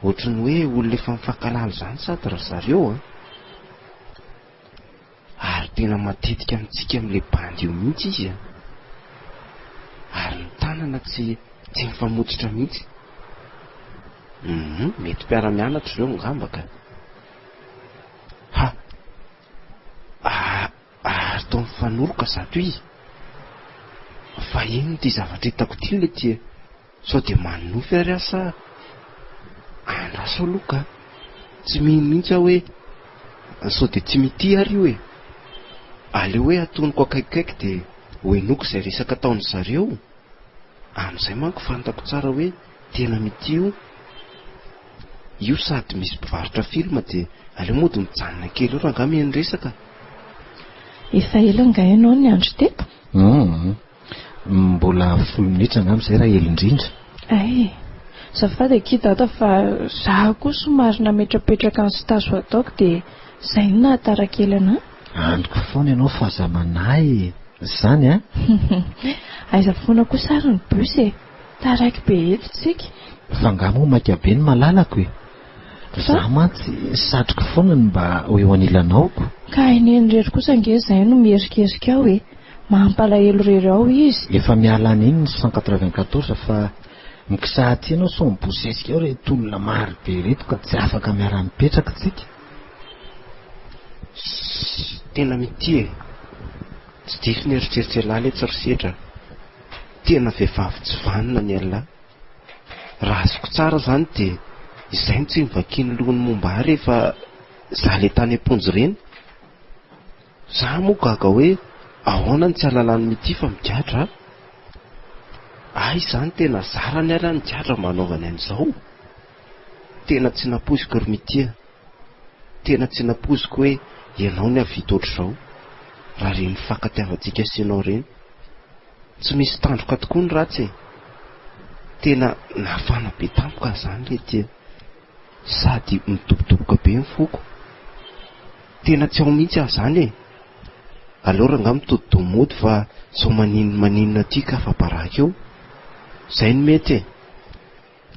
ohatry ny hoe olona efa mifankalalo zany sady raha zareo ary tena matetika amintsika amin'le bandy io mihitsy izy ary ny tanana tsy mifamotsitra mihitsy. Mety mpiara-mianatra ireo ngambaka ary tao mifanoroka zato izy fa iny ty zavatra hitako ty le tia sao dia manofy ary asa andraso aloha ka tsy mino mihitsy aho hoe sao dia tsy mity ary io aleo hoe atonoko akaikikaiky dia hoenoko izay resaka taony zareo amin'izay manko fantako tsara hoe tena mity io sady misy mpivarotra filma dia aleo mody mijanona kely eo ranga mihaino resaka. Efa ela nga ianao ny andro teto? Mbola 10 minitra angam'izay raha ela indrindra. Zafady akidata fa zaho koa somary nametrapetraka ny stazo ataoko dia izay no nahataraka ela anahy. Andoko foana ianao fahazamanahy zany aiza foana koa sary ny bus taraiky be eto tsika fa ngamo maika be ny malalako za mantsy satroka foana ny mba ho eo anilanao ka iny rery kosa nge izay no mierikerik ao mampalahelo rery ao izy efa mialana iny ny 194 fa mikisahaty ianao so mibosesika ao reto olona maro be reto ka tsy afaka miara-mipetraka tsika tena mity tsy dify ny eritreritra lala tsy risetra tena vehivavy tsy vanona ny alina raha azoko tsara zany dia izay ny tsy mivakiny lohany momba ary rehefa za le tany amponjy ireny za moa gaga hoe ahoana ny tsy alalany mity fa migadra izany tena zara ny ala ny gadra manaovany an'izao tena tsy napoziko ry mitia tena tsy napoziko hoe ianao ny avita ohatr'izao raha reny fankatiavantsika asianao reny tsy misy tandroka tokoa ny ratsy tena nafana be tampoka zany le tia sady mitobotoboka be ny foko tena tsy ao mihitsy aho zany aleo ranga mitodidomody fa sao maninona tika fa baraka eo zay ny mety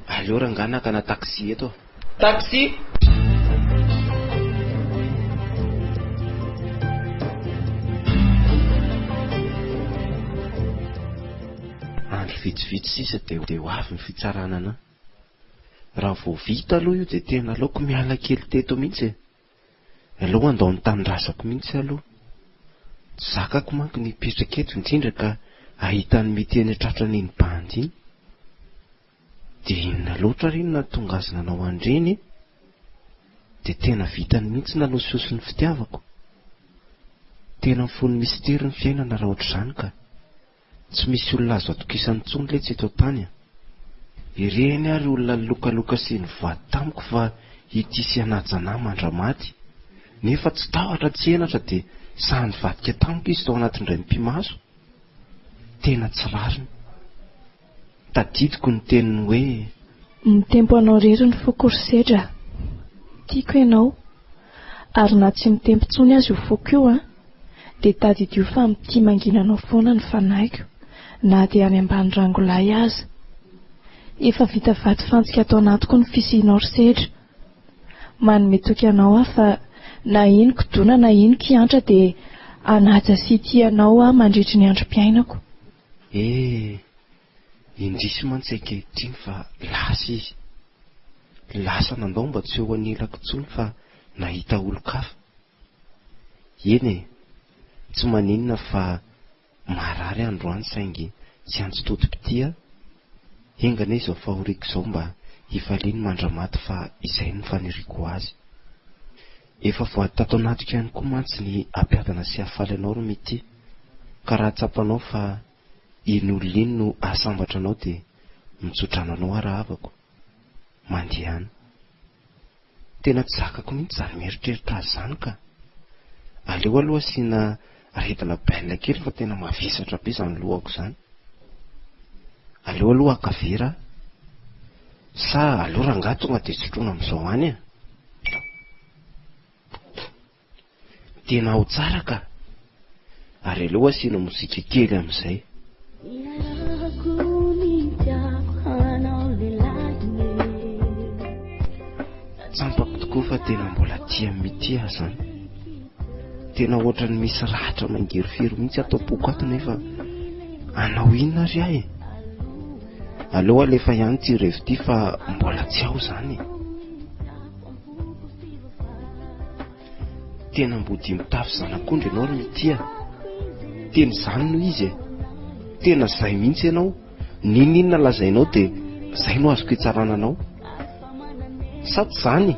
aleo ranga nakana taxi eto taxi andro vitsivitsy sisa dia ho avy ny fitsaranana raha vao vita aloha io dia tena aleoko miala kely teto mihitsy aloha andao ny tanindrazako mihitsy aloha zakako manko nipetraka eto indrindra ka ahitany miteny tratrany ny bandy iny, dia inona loatra reny na tonga azy nanao andreny, dia tena vitany mihitsy nanao siosiny fitiavako. Tena mifono mistera ny fiainana raha ohatr'izany ka tsy misy olona azo atokisany intsony letsy eto tany. Ireny ary olona lokaloka sy ny voady tamiko fa ity sy anajanahy mandramaty, nefa tsy tahotra tsy henatra dia sahany vadika tamiko izy tao anatin'indray mpimaso. Tena tsy rariny. Tadidiko ny teniny hoe mitempo anao rery ny foko ry sedra, tiako ianao, ary na tsy mitempo tsony azy io foko io dia tadidio fa mitia manginanao foana ny fanaiko, na dia any ambany rangolahy aza. Efa vita vaty fantsika atao anatiko ny fisianao ry sedra. Manome toky anao fa na iny kodona na iny kiantra dia anaja sy tianao mandritry ny androm-piainako. Indrisy mantsaika ity fa lasa izy. Lasa nandao mba tsy eo anilako tsony fa nahita olo-kafa. Eny tsy maninona fa marary androany saingy tsy antsototom-pitia. Engana izao fahoriako izao mba hifaliany mandramaty fa izay ny faniriko azy. Efa voady tato anatiko ihany koa mantsy ny ampiadana sy hafaly anao ro mity. Ka raha tsapanao fa iny olona iny no ahasambatra anao dia mitsodrano anao arahavako. Mandehana. Tena tsy zakako mihitsy zany mieritreritra azy zany ka. Aleo aloha asiana aretina bailina kely fa tena mavesatra be zany lohako zany. Aleo aloha akavera sa aleo rangahy tonga dia sotroina amin'izao any. Tena ao tsara ka. Ary aleo asiana mozika kely amin'izay. Tsampako tokoa fa tena mbola tia mity ahy zany. Tena ohatrany misy rahatra mangerofiry mihitsy atao poko ato nefa anao inona ry ahy. Aleo alefa ihany ty revity fa mbola tsy ao zany. Tena mbody mitafy zanak'ondry ianao ry mity. Teny zany no izy. Tena zay mihitsy ianao. Ninona lazainao dia zay no azoko hitsarana anao. Sa tsy zany?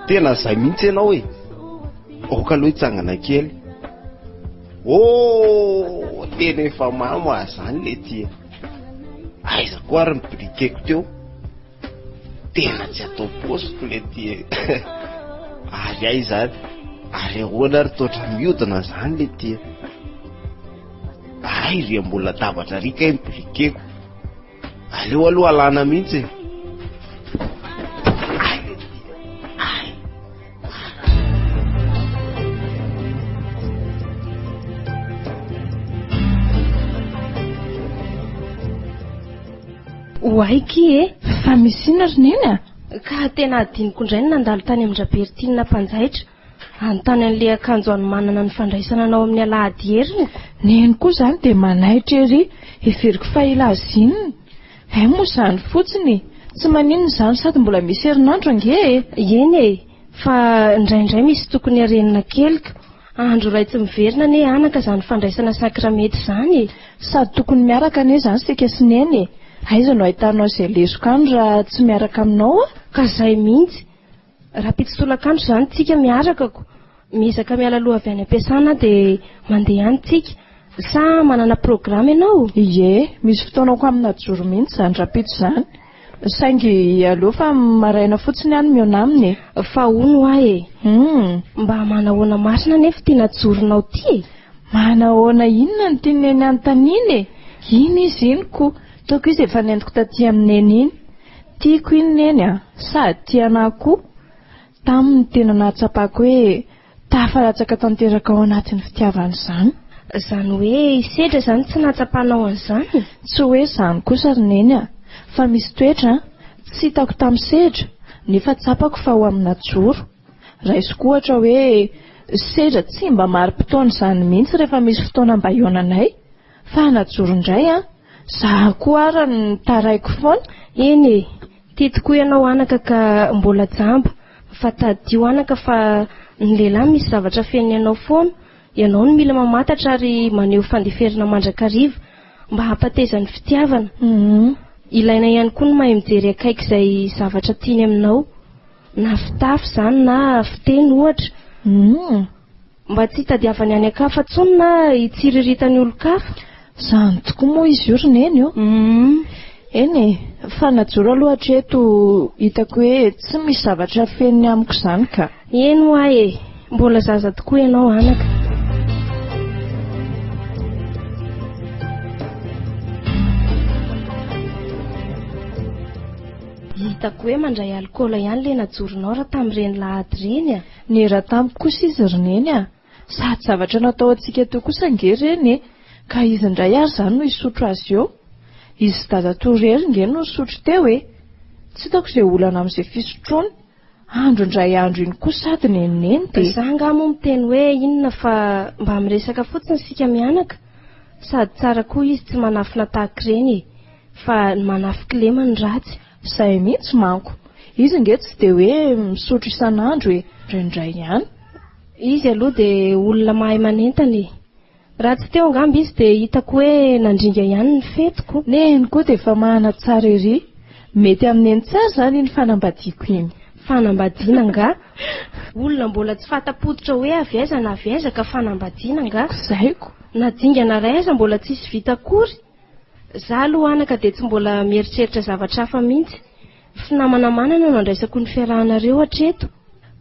Tena zay mihitsy ianao e. Oka aloha hitsangana kely. Tena efa mama zany le tia. Aiza koa ary mibrikeko teo. Tena tsy atao posiko le tia. Ary ay zany. Ary ahoana ary toatra miodina zany le tia. Ay ry mbola tabatra rika mibrikeko. Aleo aloha alana mihitsy. Waiky fa misy ina ry nena? Ka tena adiniko indray nandalo tany amin-drabertina Mpanjaitra. Anontany an'ilay akanjo any manana ny fandraisana anao amin'ny alahady heriny. Neny koa zany dia manaitra ery heveriko fa ila azy inona. Ay moa zany fotsiny. Tsy maninona zany sady mbola misy herinandro ange. Eny fa indraindray misy tokony harenina kelika. Andro ray tsy miverina ne anaka zany fandraisana sakramety zany. Sady tokony miaraka ane zany sika sy neny. Aiza no ahitanao izay lesoko andro raha tsy miaraka aminao? Ka zay mihitsy. Raha pitsitolakandro zany tsika miarakako. Mizaka miala aloha avy any am-piasana dia mandeha any tsika. Sa manana programa ianao? Ie, misy fotoanako amina joro mihitsy zany rapito zany. Saingy aleo fa maraina fotsiny any miona aminy. Fa ono ahy mba manahoana marina nefa tiana joronao ty. Manahoana inona no tianeny anontaniany? Iny izy iny koa. Toko izy efa nentiko taty amineny iny. Tiako iny neny sady tiana koa. Taminy tena nahatsapako hoe tafalatsaka tanteraka ao anatin'ny fitiavana izany. Zany hoe sedra zany tsy nahatsapanao an'izany? Tsy hoe zany kosa ry neny fa misy toetra tsy hitako tamin'ny sedra nefa tsapako fa ho amina joro. Raisiko ohatra hoe sedra tsy mba mari-potoana zany mihitsy rehefa misy fotoana mba ionanay. Fa najoro indray zaho koa ara ny taraiko foana. Eny tia tokoa ianao anaka ka mbola jamba. Fa tadio anaka fa ny lehilahy misy zavatra feny ianao foana. ianao no mila mamantatra ary maneho fandeferana mandrakariva mba hampateza ny fitiavana. Ilaina ihany koa ny mahay mijery akaiky izay zavatra tiany aminao, na fitafy izany na fiteny ohatra. Mba tsy hitadiavany any ankafa tsony na hitsiriritany olon-kafa. Izany tokoa moa izy io roneny io. Eny fa najoro aloha hatreto hitako hoe tsy misy zavatra feon'ny amiko izany ka. Eny hoahy mbola zaza tokoa ianao anaka. Hitako hoe mandray alikaola ihany le najoronao raha tamin'ireny lahady reny. Ny raha tamiko kosa izy roneny sady zavatra natao antsika to kosa nge reny ka izy indray ary izany no hisotro azy eo. Izy dada torery nge no nisotro teo tsy hitako izay olana amin'izay fisotroany. Andro indray andro iny kosa sady neneneny dia za angamo miteny hoe inona fa mba miresaka fotsiny sika mianaka, sady tsara koa izy tsy manafina tahaka ireny fa manafika lemany ratsy. Izay mihitsy manko. Izy nge tsy dia hoe misotro isan'andro indraindray ihany. Izy aloha dia olona mahay manentana. Raha tsy teo angamba izy dia hitako hoe nandringa ihany ny fetiko. Neny koa dia efa mahana tsara ery. Mety amin'eny tsara izany iny fanambadiako iny. Fanambadiana nga? Olona mbola tsy fatapototra hoe avy aiza na avy aiza ka fanambadiana nga? Zaiko. Nadingana ray aiza mbola tsisy vita akory. Za aloha anaka dia tsy mbola mieritreritra zavatra hafa mihitsy. Finamana manana no andraisako ny fiarahanareo hatreto.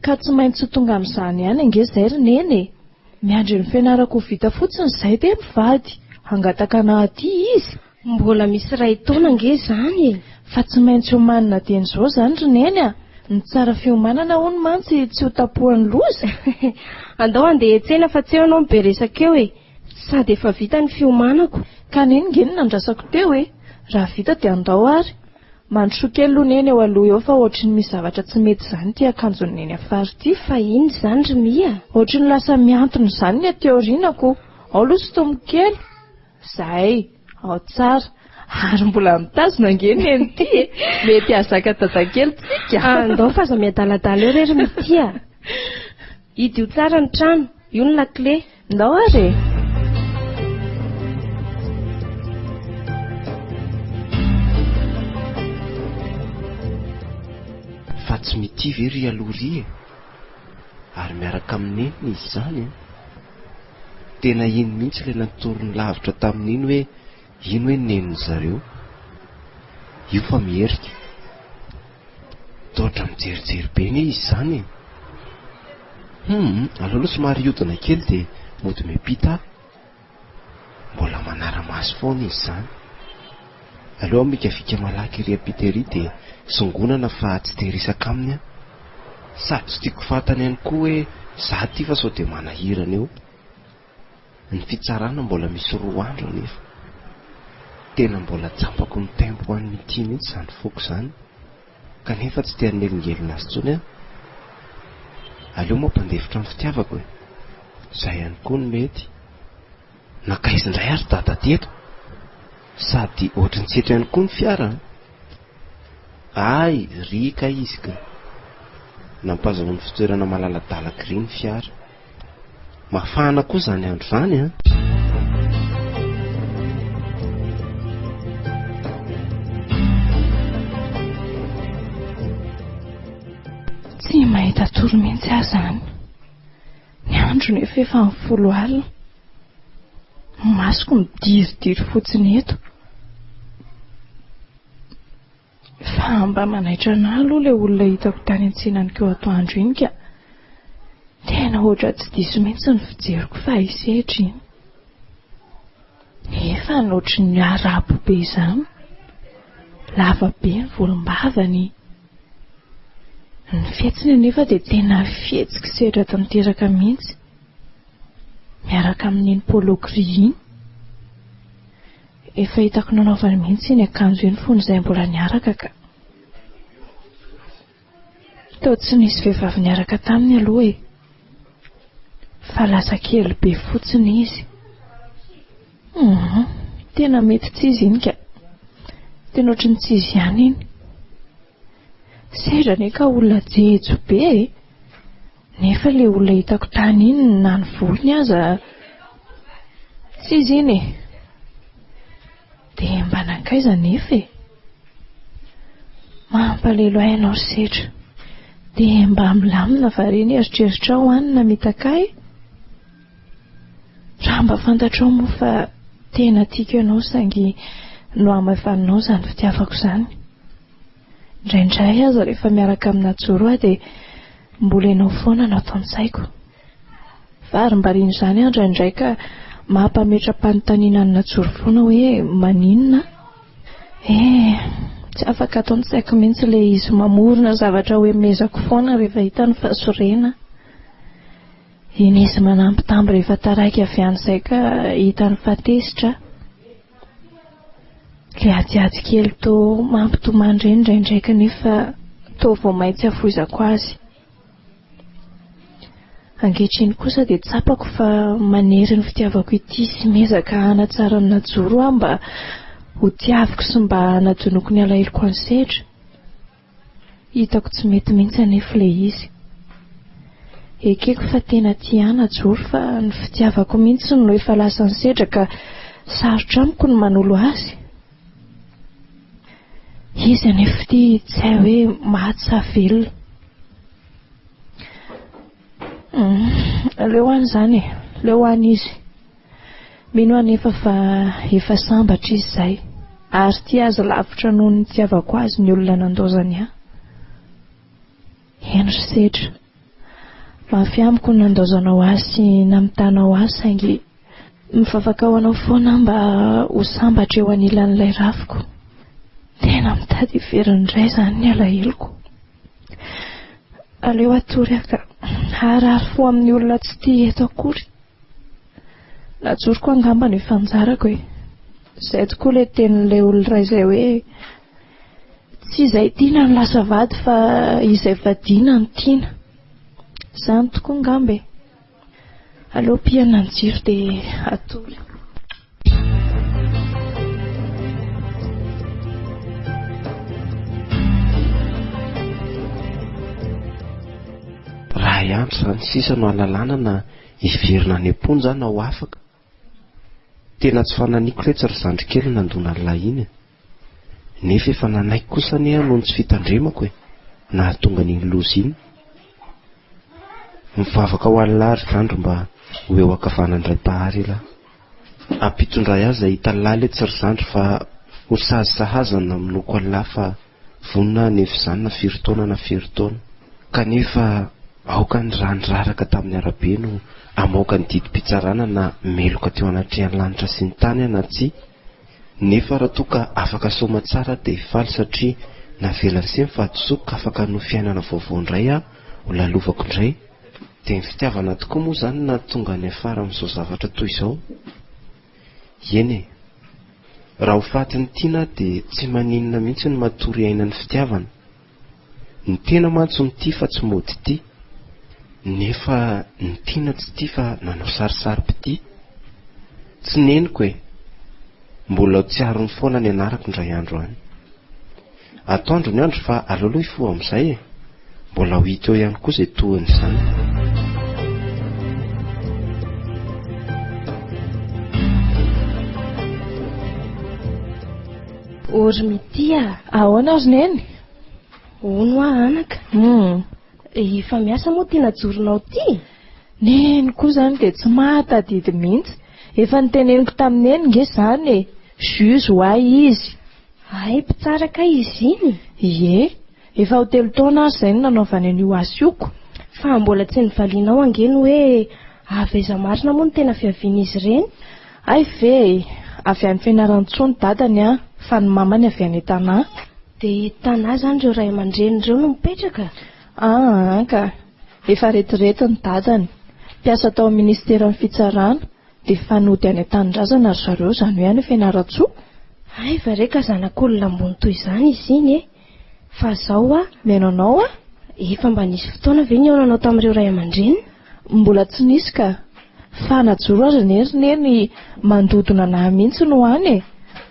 Ka tsy maintsy tonga amin'izany ihany ange izay roneny. Miandry ny fianarako vita fotsiny izay dia mivady. Hangataka na aty izy. Mbola misy ray taona nge izany. Fa tsy maintsy homanina teny izao izany roneny ny tsara fiomanana hono mantsy tsy ho tapohan'ny loza. Andao andeha etsena fa tsy eo anao miberesaka eo sady efa vita ny fiomanako. Ka neny nge ny nandrasako teo raha vita dia andao ary. Mandroso kely aloha neny eo aloha eo fa ohatry ny misy zavatra tsy mety izany ty akanjony neny afary ty. Fa iny izany ry Mia? Ohatry ny lasa miantona izany ny teorinako. Ao aloha sotomo kely. Zay, ao tsara. Ary mbola mitazona nge neny ty mety ahazaka dadakely tsika. Andao fa za miadaladala eo rery mitia. Idio tsara ny trano, io ny lakile. Ndao ary. Fa tsy mitivy ery alory ary miaraka amin'eny izy izany tena iny mihitsy ilay natorony lavitra tamin'iny hoe ino hoe neniny zareo io fa mierika toatra mijerijery be ne izy izany aloha somary iodina kely dia mody miampita mbola manara-maso foana izy izany. Aloha mikavika malaky ery ampita ery dia songonana fa tsy terisaka aminy sady tsy tiako fantany ihany koa hoe za ty fa sao dia manahirana eo. Ny fitsarana mbola misy 2 andro nefa tena mbola tsampako ny tempo ho an'ny ity mihitsy izany foko izany kanefa tsy tia nelingelina azy tsony aleo mampandevitra amin'ny fitiavako izay ihany koa ny mety nakaizy indray ary dada teto sady ohatry ny tsetra ihany koa ny fiara ay rika izy ka nampazana ny fitoerana malaladalaka ry ny fiara mafana koa izany andro izany Tsy mahita toro mihitsy aho izany. Ny andro nefa efa 10 alina. Masoko midiridiry fotsiny eto. Fa mba manaitra anahy aloha ilay olona hitako tany an-tsenany keo atoandro iny ka tena ohatra tsy diso mihitsy ny fijeriko fa isetra iny. Nefa nohatry ny arabo be izany. Lava be ny volombavany. Ny fietsiny nefa dia tena fietsika sedra tanteraka mihitsy. Miaraka amin'iny polo gris iny. Efa hitako nanaovany mihitsy iny akanjo iny fony izay mbola niaraka ka. Tao tsy nisy vehivavy niaraka taminy aloha fa lasa kely be fotsiny izy. Tena mety tsy izy iny ka. Tena ohatrany tsy izy ihany iny. Sedra ne ka olona jejo be nefa le olona hitako tany iny na ny volony aza tsy izy iny dia mba nankaiza nefa mampalelo ainao setra dia mba milamina vareny eritreritra ao any na mitakay raha mba fantatrao moa fa tena tiako ianao saingy no amafanao izany fitiavako izany. Indraindray aza rehefa miaraka amin'Najoro aho dia mbola ianao foana no ato an-tsaiko. Varim-bariny izany aho indraindray ka mampametra-panontaniana ny Najoro foana hoe maninona. Tsy afaka ato an-tsaiko mihitsy ilay izy mamorona zavatra hoe mezako foana rehefa hita ny fahasorena. Iny izy manampitamby rehefa taraiky avy an'izay ka hita ny fahatezitra. Le adiady kely toa mampitomany ireny indraindray kanefa toa vao maintsy afoizako azy. Ankehitriny kosa dia tsapako fa manery ny fitiavako ity sy mezaka hanatsara ny Najoro aho mba ho tiaviko sy mba hanadonoko ny alahiloko any setra. Hitako tsy mety mihitsy anefa ilay izy. Ekeko fa tena tia Najoro fa ny fitiavako mihitsy no efa lasa ny sedra ka sarotra amiko ny manolo azy. Izy anefa tia tsy hay hoe maty sa velona. Leo any izany leo any izy. Mino anefa fa efa sambatra izy izay ary tia azy lavitra noho ny tiavako azy ny olona nandozany ahy. Eny ry sedra, mafy amiko ny nandozanao azy sy namintanao azy saingy mifafaka ho anao foana mba ho sambatra eo anilan'ilay rafiko. Tena mitady verindray izany ny alahiloko. Aleo atory aho ka harary fo amin'ny olona tsy tia eto akory. Najoro koa angamba ny fanjarako izay tokoa ilay tenin'ilay olona iray izay hoe tsy izay tiana ny lasa vady fa izay vadiana ny tiana. Izany tokoa angamba aleo piana ny jiro dia atory. Raha ihany izany sisa no alalana na hiverina any am-pony izany ao afaka. Tena tsy fananiko letsy ry zandry kely nandona an'ilay iny. Nefa efa nanaiko kosa anie noho ny tsy fitandremako na tonga n'iny loza iny. Mivavaka ho alilary zandro mba ho eo ankavanandray pahary ela. Ampitondray azy hita lala etsy ry zandro fa ho sahazahazana minoko alilahy fa vonina nefa izany na firy taona. Kanefa aoka ny raraka tamin'ny arabe no amaoka ny didim-pitsarana na meloka teo anatrehan'ny lanitra sy ny tany na tsy. Nefa raha toa ka afaka soma tsara dia faly satria navelany sy mifahatosoka afaka no fiainana vaovao indray ho lalovako indray. Dia ny fitiavana tokoa moa izany na tonga ny afara amin'izao zavatra toy izao. Eny raha ho fatin'ny tiana dia tsy maninona mihitsy ny matory aina ny fitiavana. Ny tena mantsy ny tia fa tsy mody tia. Nefa ny tiana tsy tia fa nanao sarisary-pity. Tsy neniko mbola tsiarony foana ny anarako indray andro any. Atoandro ny andro fa aloloha ifo amin'izay mbola ho hita eo ihany koa izay tohany izany. Ory mitia ahoana ry neny? Ono anaka. Efa miasa moa tia Najoronao ty? Neny koa izany dia tsy mahatadidy mihitsy. Efa niteneniko tamineny nge izany juzy ho ahy izy. Ay, mpitsaraka izy iny? Ie, efa ho 3 taona azy izay no nanaovany an'io asa ioko. Fa mbola tsy nivalianao angeny hoe aveza marina moa ny tena fiavian'izy ireny? Ay ve, avy any Fianarantsony ny dadany fa ny mamany avy any Tana. Dia Tana izany ireo ray aman-dreny ireo no mipetraka? Ka efa retirety ny dadany, mpiasa tao amin'ny ministeran'ny fitsarana dia fanody any an-tanindrazana ry zareo izany hoe any Fianaratsoa. Ay, vareka zanak'olona ambony toy izany izy iny fa izao menonao efa mba nisy fotoana ve ny eonanao tamin'ireo ray aman-dreny? Mbola tsy nisy ka fa Najoro azy neny mandodona na mihitsy no any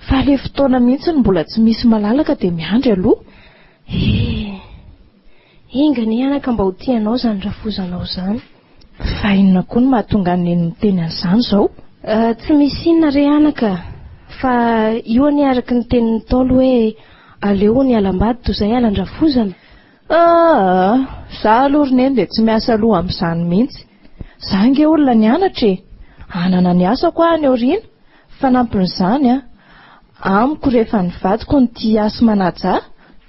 fa le fotoana mihitsy mbola tsy misy malalaka dia miandry aloha. Ingany anaka mba ho tianao zany rafozanao zany. Fa inona koa no mahatonga neny miteny an'izany izao? Tsy misy inona re anaka, fa io any araka ny tenin'ny Ntaolo hoe aleo ny alambady toy izay alan-drafozana. Za aloha neny dia tsy miasa loha amin'izany mihitsy. Za nge olona nianatra e, anana ny asa koa any aoriana, fa nampin'izany amiko rehefa nivadiko ny tia asa manaja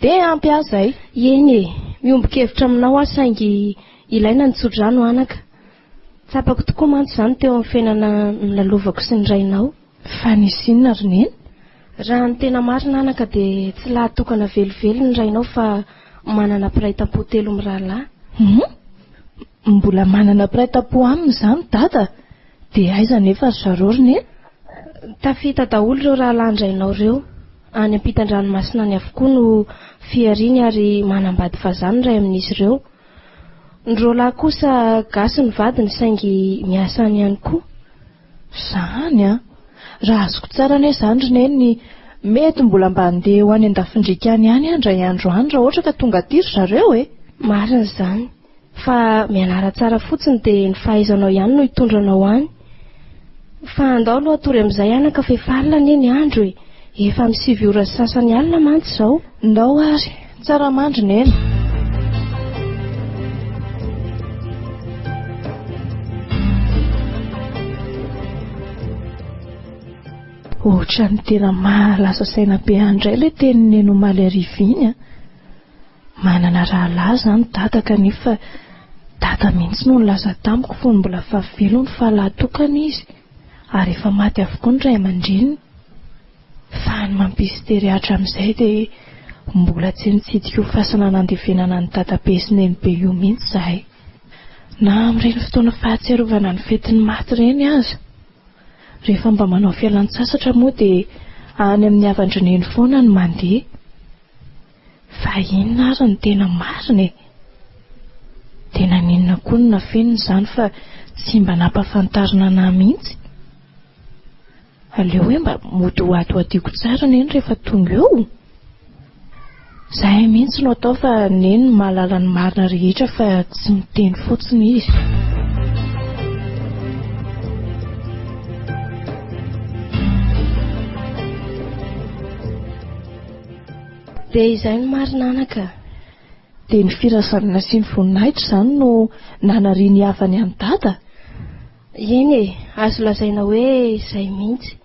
dia ampy azay. Eny e, miombon-kevitra aminao aho saingy ilaina ny tsodrano anaka. Tsapako tokoa mantsy izany teo amin'ny fiainana nolalovako sy ny rainao. Fa nisy inona ry neny? Raha ny tena marina anaka dia tsy lahatokana velively ny rainao fa manana piray tam-po 3 mirahalahy. Mbola manana piray tam-po aminy izany dada? Dia aiza nefa ry zareo ry neny? Tafita daholo ireo rahalahy rainao ireo. Any ampitan-dranomasina any avokoa no fiariny ary manambady fazany ray amin'izy ireo. Ny roalahy kosa gasy ny vadiny saingy miasa any ihany koa. Zany raha azoko tsara anie izany ry neny, mety mbola mba handeha ho any an-dafindrika any andray andro any raha ohatra ka tonga aty ry zareo e. Marina izany, fa mianara tsara fotsiny dia ny fahaizanao ihany no hitondranao any. Fa andao aloha atory amin'izay anaka fa efa alina anie ny andro e. Efa misivy ora sasany alina mantsy izao. Ndao ary, tsara mandry neny. Ohatra ny tena mahalasa saina be andray ilay tenin'ny neny omaly ariviny. Manana rahalahy izany dada kanefa dada mihitsy no nilaza tamiko fony mbola fahavelo ny fahalatokana izy, ary efa maty avokoa ny ray aman-dreniny. Fa ny mampisy tery hatramin'izay dia mbola tsy nitsidika ho fasana nandevenana ny dadabe sy nenibe io mihitsy izahay. Na amin'ireny fotoana fahatsiarovana ny fetin'ny maty ireny aza. Rehefa mba manao fialan-tsasatra moa dia any amin'ny havandrineny foana ny mandeha. Fa inona ary ny tena marina e? Tena ninona koa no nafeniny izany fa tsy mba nampafantarina na mihitsy. Aleo hoe mba mody ho ato-adiko tsara neny rehefa tonga eo. Zahay mihitsy no atao fa neny mahalala ny marina rehetra fa tsy miteny fotsiny izy. Dia izay ny marina anaka. Dia ny firasanana sy ny voninahitra izany no nanariany havany any dada. Eny e, azo lazaina hoe izay mihitsy.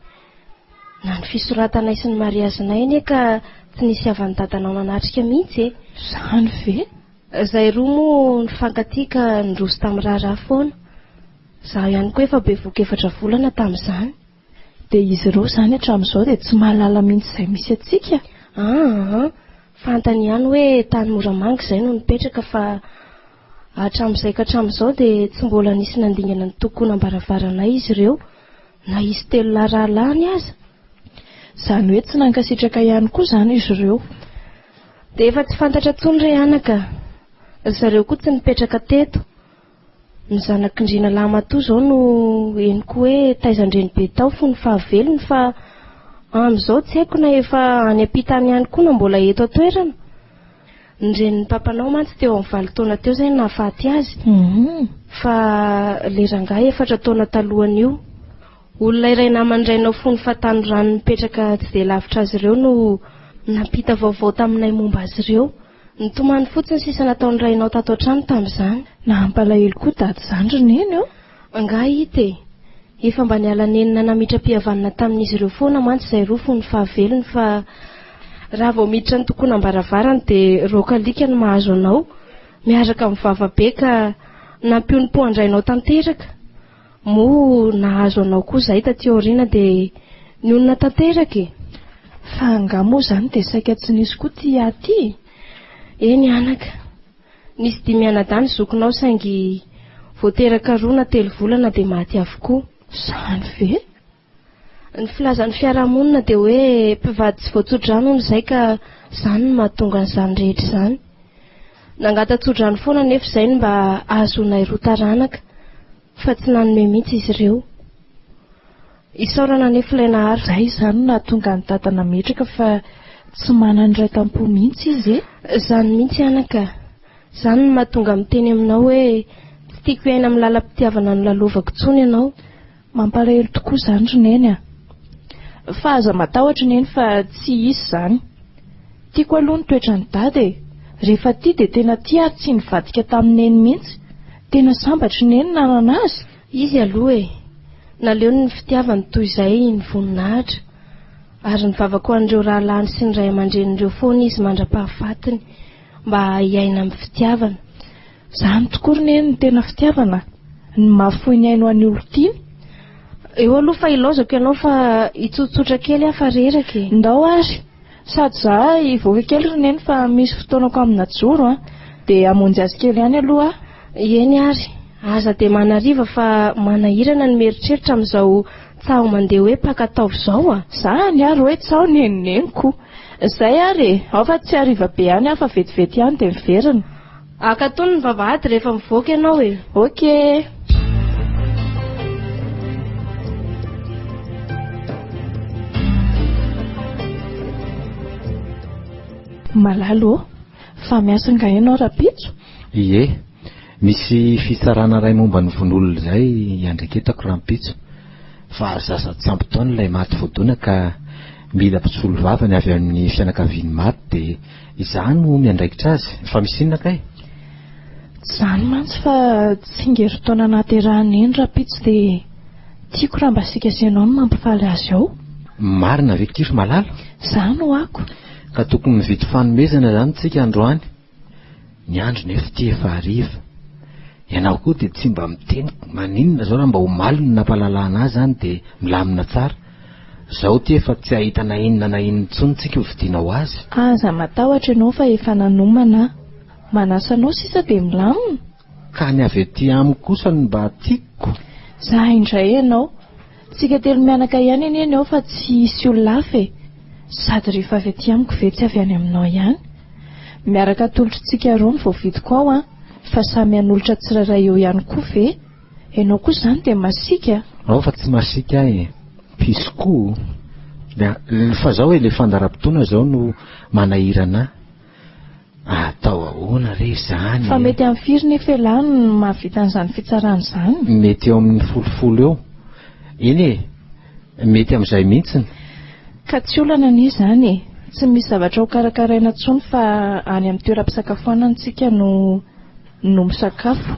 Na ny fisoratanay sy ny mariazinay anie ka tsy nisy havan'ny dadanao nanatrika mihitsy e. Izany ve? Izay roa moa nifankatia ka nirosy tamin'ny raraka foana. Zaho ihany koa efa bevoka 4 volana tamin'izany. Dia izy ireo izany hatramin'izao dia tsy mahalala mihitsy izay misy atsika. Fantany ihany hoe tany moramanga izay no nipetraka fa hatramin'izay ka hatramin'izao dia tsy mbola nisy nandingana ny tokonam-baravaranay izy ireo, na izy 3 rahalahy aza. Izany hoe tsy nankasitraka ihany koa izany izy ireo. Dia efa tsy fantatra intsony re anaka. Zareo koa tsy nipetraka teto. Ny zanak'indrina lamatoa izao no henoko hoe taizandreny be tao fony fahavelony fa amin'izao tsy haiko na efa any ampitany ihany koa na mbola eto atoerana. Ny renin'ny papanao mantsy teo amin'ny 20 taona teo izay nahafaty azy. Fa le rangahy 4 taona talohany io. Olona iray naman-drainao fony fatany rano nipetraka tsy dia lavitra azy ireo no nampita vaovao taminay momba azy ireo. Nitomany fotsiny sisa nataon'ny rainao tato an-trano tamin'izany. Nampalahelo koa dady izany ry neny eo. Angaha hita e. Efa mba niala nenina namitra-pihavanana tamin'izy ireo foana mantsy izay roa fony fahavelony fa raha vao miditra ny tokonam-baravarany dia rokalika no mahazo anao miaraka amin'ny vavabe ka nampionim-poandrainao tanteraka. Moa nahazo anao koa izay taty aoriana dia nionina tanteraka e. Fa anga moa izany dia saika tsy nisy koa ty aty. Eny anaka, nisy 5 anadany zokinao saingy voateraka 2 na 3 volana dia maty avokoa. Izany ve? Ny filazan'ny fiarahamonina dia hoe mpivady tsy voatsodrano izay ka izany no mahatonga an'izany rehetra izany. Nangata-tsodrano foana nefa izay no mba ahazonay roa taranaka fa tsy nanome mihitsy izy ireo. Isaorana nefa ilay nahary. Izay izany no nahatonga ny dada nametraka fa tsy manana iray tampo mihitsy izy e. Izany mihitsy anaka. Izany no mahatonga miteny aminao hoe tsy tiako hiaina amin'ny lalam-pitiavana no lalovako intsony ianao. Mampalahelo tokoa izany roneny fa aza matahotra neny fa tsy hisy izany. Tiako aloha ny toetra ny dady rehefa tia dia tena tia ary tsy nivadika tamineny mihitsy. Tena sambatra neny nanana azy. Izy aloha naleo ny fitiavany toy izay ny voninahitra ary ny vavako an'ireo rahalany sy ny ray aman-dren'ireo foana izy mandra-pahafatiny mba hiaina amin'ny fitiavana. Izany tokoa roneny ny tena fitiavana, ny mahafoy ny aino an'ny olon-tiany. Eo aloha fa ilaozako ianao fa hitsotsotra kely aho fa reraka. Ndao ary sady za hivoaka kely roneny fa misy fotoanako amina joro dia hamonjy azy kely ihany aloha. Eny ary aza dia manariva fa manahirana ny mieritreritra amin'izao tsaho mandeha hoe mpakatao izao Zany ary hoe tsao neneniko. Izay ary ao fa tsy hariva be ihany fa vetivety ihany dia miverina. Akatony ny vavahady rehefa mivoaka ianao Okay. Malalo fa miasa nga ianao rapitso? Ie, misy fitsarana ray momba ny von'olona izay iandreketako rampitso. Fa zaza tsambotaona ilay maty voadona ka mila mpitsolo vavany avy amin'ny fianakaviany maty dia izany no miandraikitra azy. Fa misy inona kay? Izany mantsy fa tsingeritaona naterahana eny rapitso dia tiako raha mba sika asianao no mampifaly azy ao. Marina ve kiry malala? Izany ho ako. Ka tokony mividy fanomezana izany tsika androany. Ny andro nefa ity efa hariva. Ianao koa dia tsy mba miteny maninona izao raha mba ho maliny nampalalana azy izany dia milamina tsara. Izao ty efa tsy ahita na inona na inona intsony tsika hovidianao azy. Aza matahotra ianao fa efa nanomana. Manasanao sisa dia milamina. Ka ny avy ety amiko kosa no mba tiako. Za indray ianao. Tsika telo mianaka ihany eny ao fa tsy hisy olona hafa sady rehefa avy ety amiko ve tsy avy any aminao ihany. Miaraka tolotra tsika roa ny voavidiko ao fa samy hanolotra tsirairay eo ihany koa ve? Ianao koa izany dia masika. Ao fa tsy masika pisoko. Fa zao ilay fandaram-potoana izao no manahirana. Atao ahoana re izany? Fa mety amin'ny firy nefa ialany no mahavita an'izany fitsarana izany? Mety eo amin'ny 10 eo. Eny mety amin'izay mihitsiny. Ka tsy olana anie izany tsy misy zavatra ho karakaraina intsony fa any amin'ny toeram-pisakafoanana tsika no misakafo.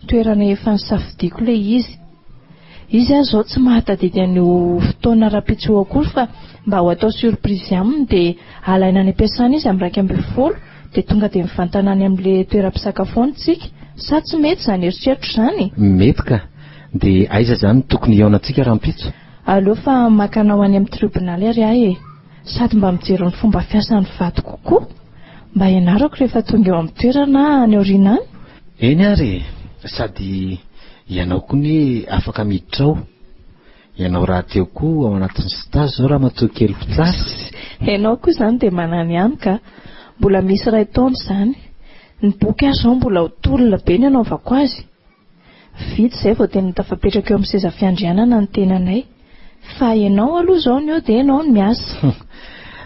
Toerana efa nisafidiako ilay izy. Izy aho izao tsy mahatadidy an'io fotoana rapitso akory fa mba ho atao surprise aminy dia alaina any am-piasana izy amin'ny 2:30 dia tonga dia mivantana any amin'ilay toeram-pisakafoana tsika. Sa tsy mety izany eritreritro izany? Mety ka. Dia aiza izany tokony hiaonantsika rampitso? Aleo fa makanao any amin'ny tribonaly ary ahy sady mba mijery ny fomba fiasan'ny vato kokoa mba ianarako rehefa tonga eo amin'ny toerana any aoriana any. Eny ary sady ianao koa ny afaka miditra ao. Ianao raha teo koa ao anatin'ny stage zao raha matoa kely plasy. Ianao koa izany dia manany ihany ka mbola misy 2 taona izany. Ny boky azy izao mbola ho tolona be ny anaovako azy. Vitsy izay vao tena tafapetraka eo amin'ny seza fiandrianana ny tenanay. Fa ianao aloha izao ny eo dia ianao no miasa.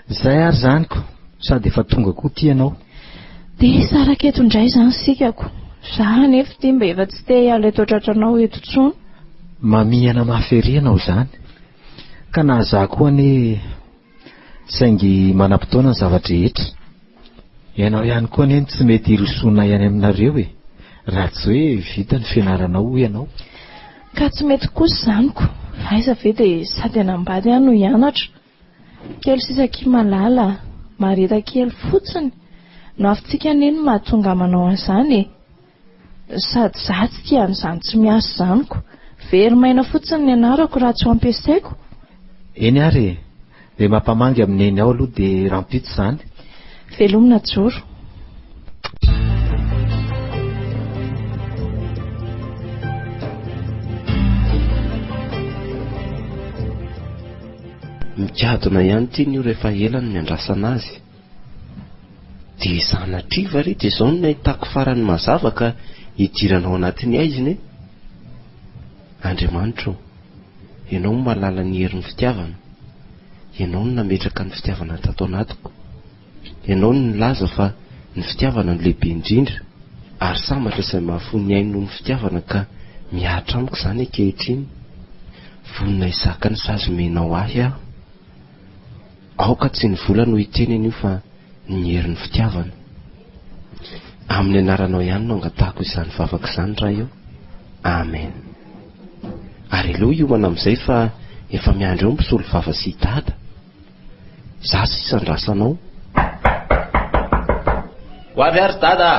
Izay ary zanyko sady efa tonga koa tia ianao. Dia saraka eto indray izany sikako. Za nefa tia mba efa tsy te hiala eto tratranao eto intsony. Mamihana mafy ianao izany. Ka na za koa anie saingy manam-potoana ny zavatra rehetra. Ianao ihany koa anie tsy mety hirosoana ihany aminareo raha tsy hoe vita ny fianaranao ianao. Ka tsy mety kosa izanyko. Aiza ve dia sady anambady ihany no hianatra. Kely sisaki malala, marita kely fotsiny. No afintsika neny mahatonga manao an'izany sady za tsy tia an'izany tsy miasa izanyko. Very maina fotsiny ny anarako raha tsy ho ampiasaiko. Eny ary dia mampamangy amin'eny ao aloha dia rampitso izany. Velomina joro. Mikadona ihany tiany io rehefa elany miandrasana azy. Dia zanatriva ry dia izao no nahitako farany mazava ka hidiranao anatiny aiziny. Andriamanitra, ianao no mahalala ny herin'ny fitiavana. Ianao no nametraka ny fitiavana tato anatiko. Ianao no nilaza fa ny fitiavana no lehibe indrindra ary samatra izay mahafony ainy noho ny fitiavana ka miatra amiko izany ankehitriny. Vonina izaka ny sazomenao ahy aho. Aoka tsy ny vola no hiteny an'io fa ny herin'ny fitiavana. Amin'ny anaranao ihany no angatahako izany vavaka izany raha eo. Amen. Ary aloha hiomana amin'izay fa efa miandro eo misolo vava sy dada. Za sisa andrasanao. Ho avy ary dada.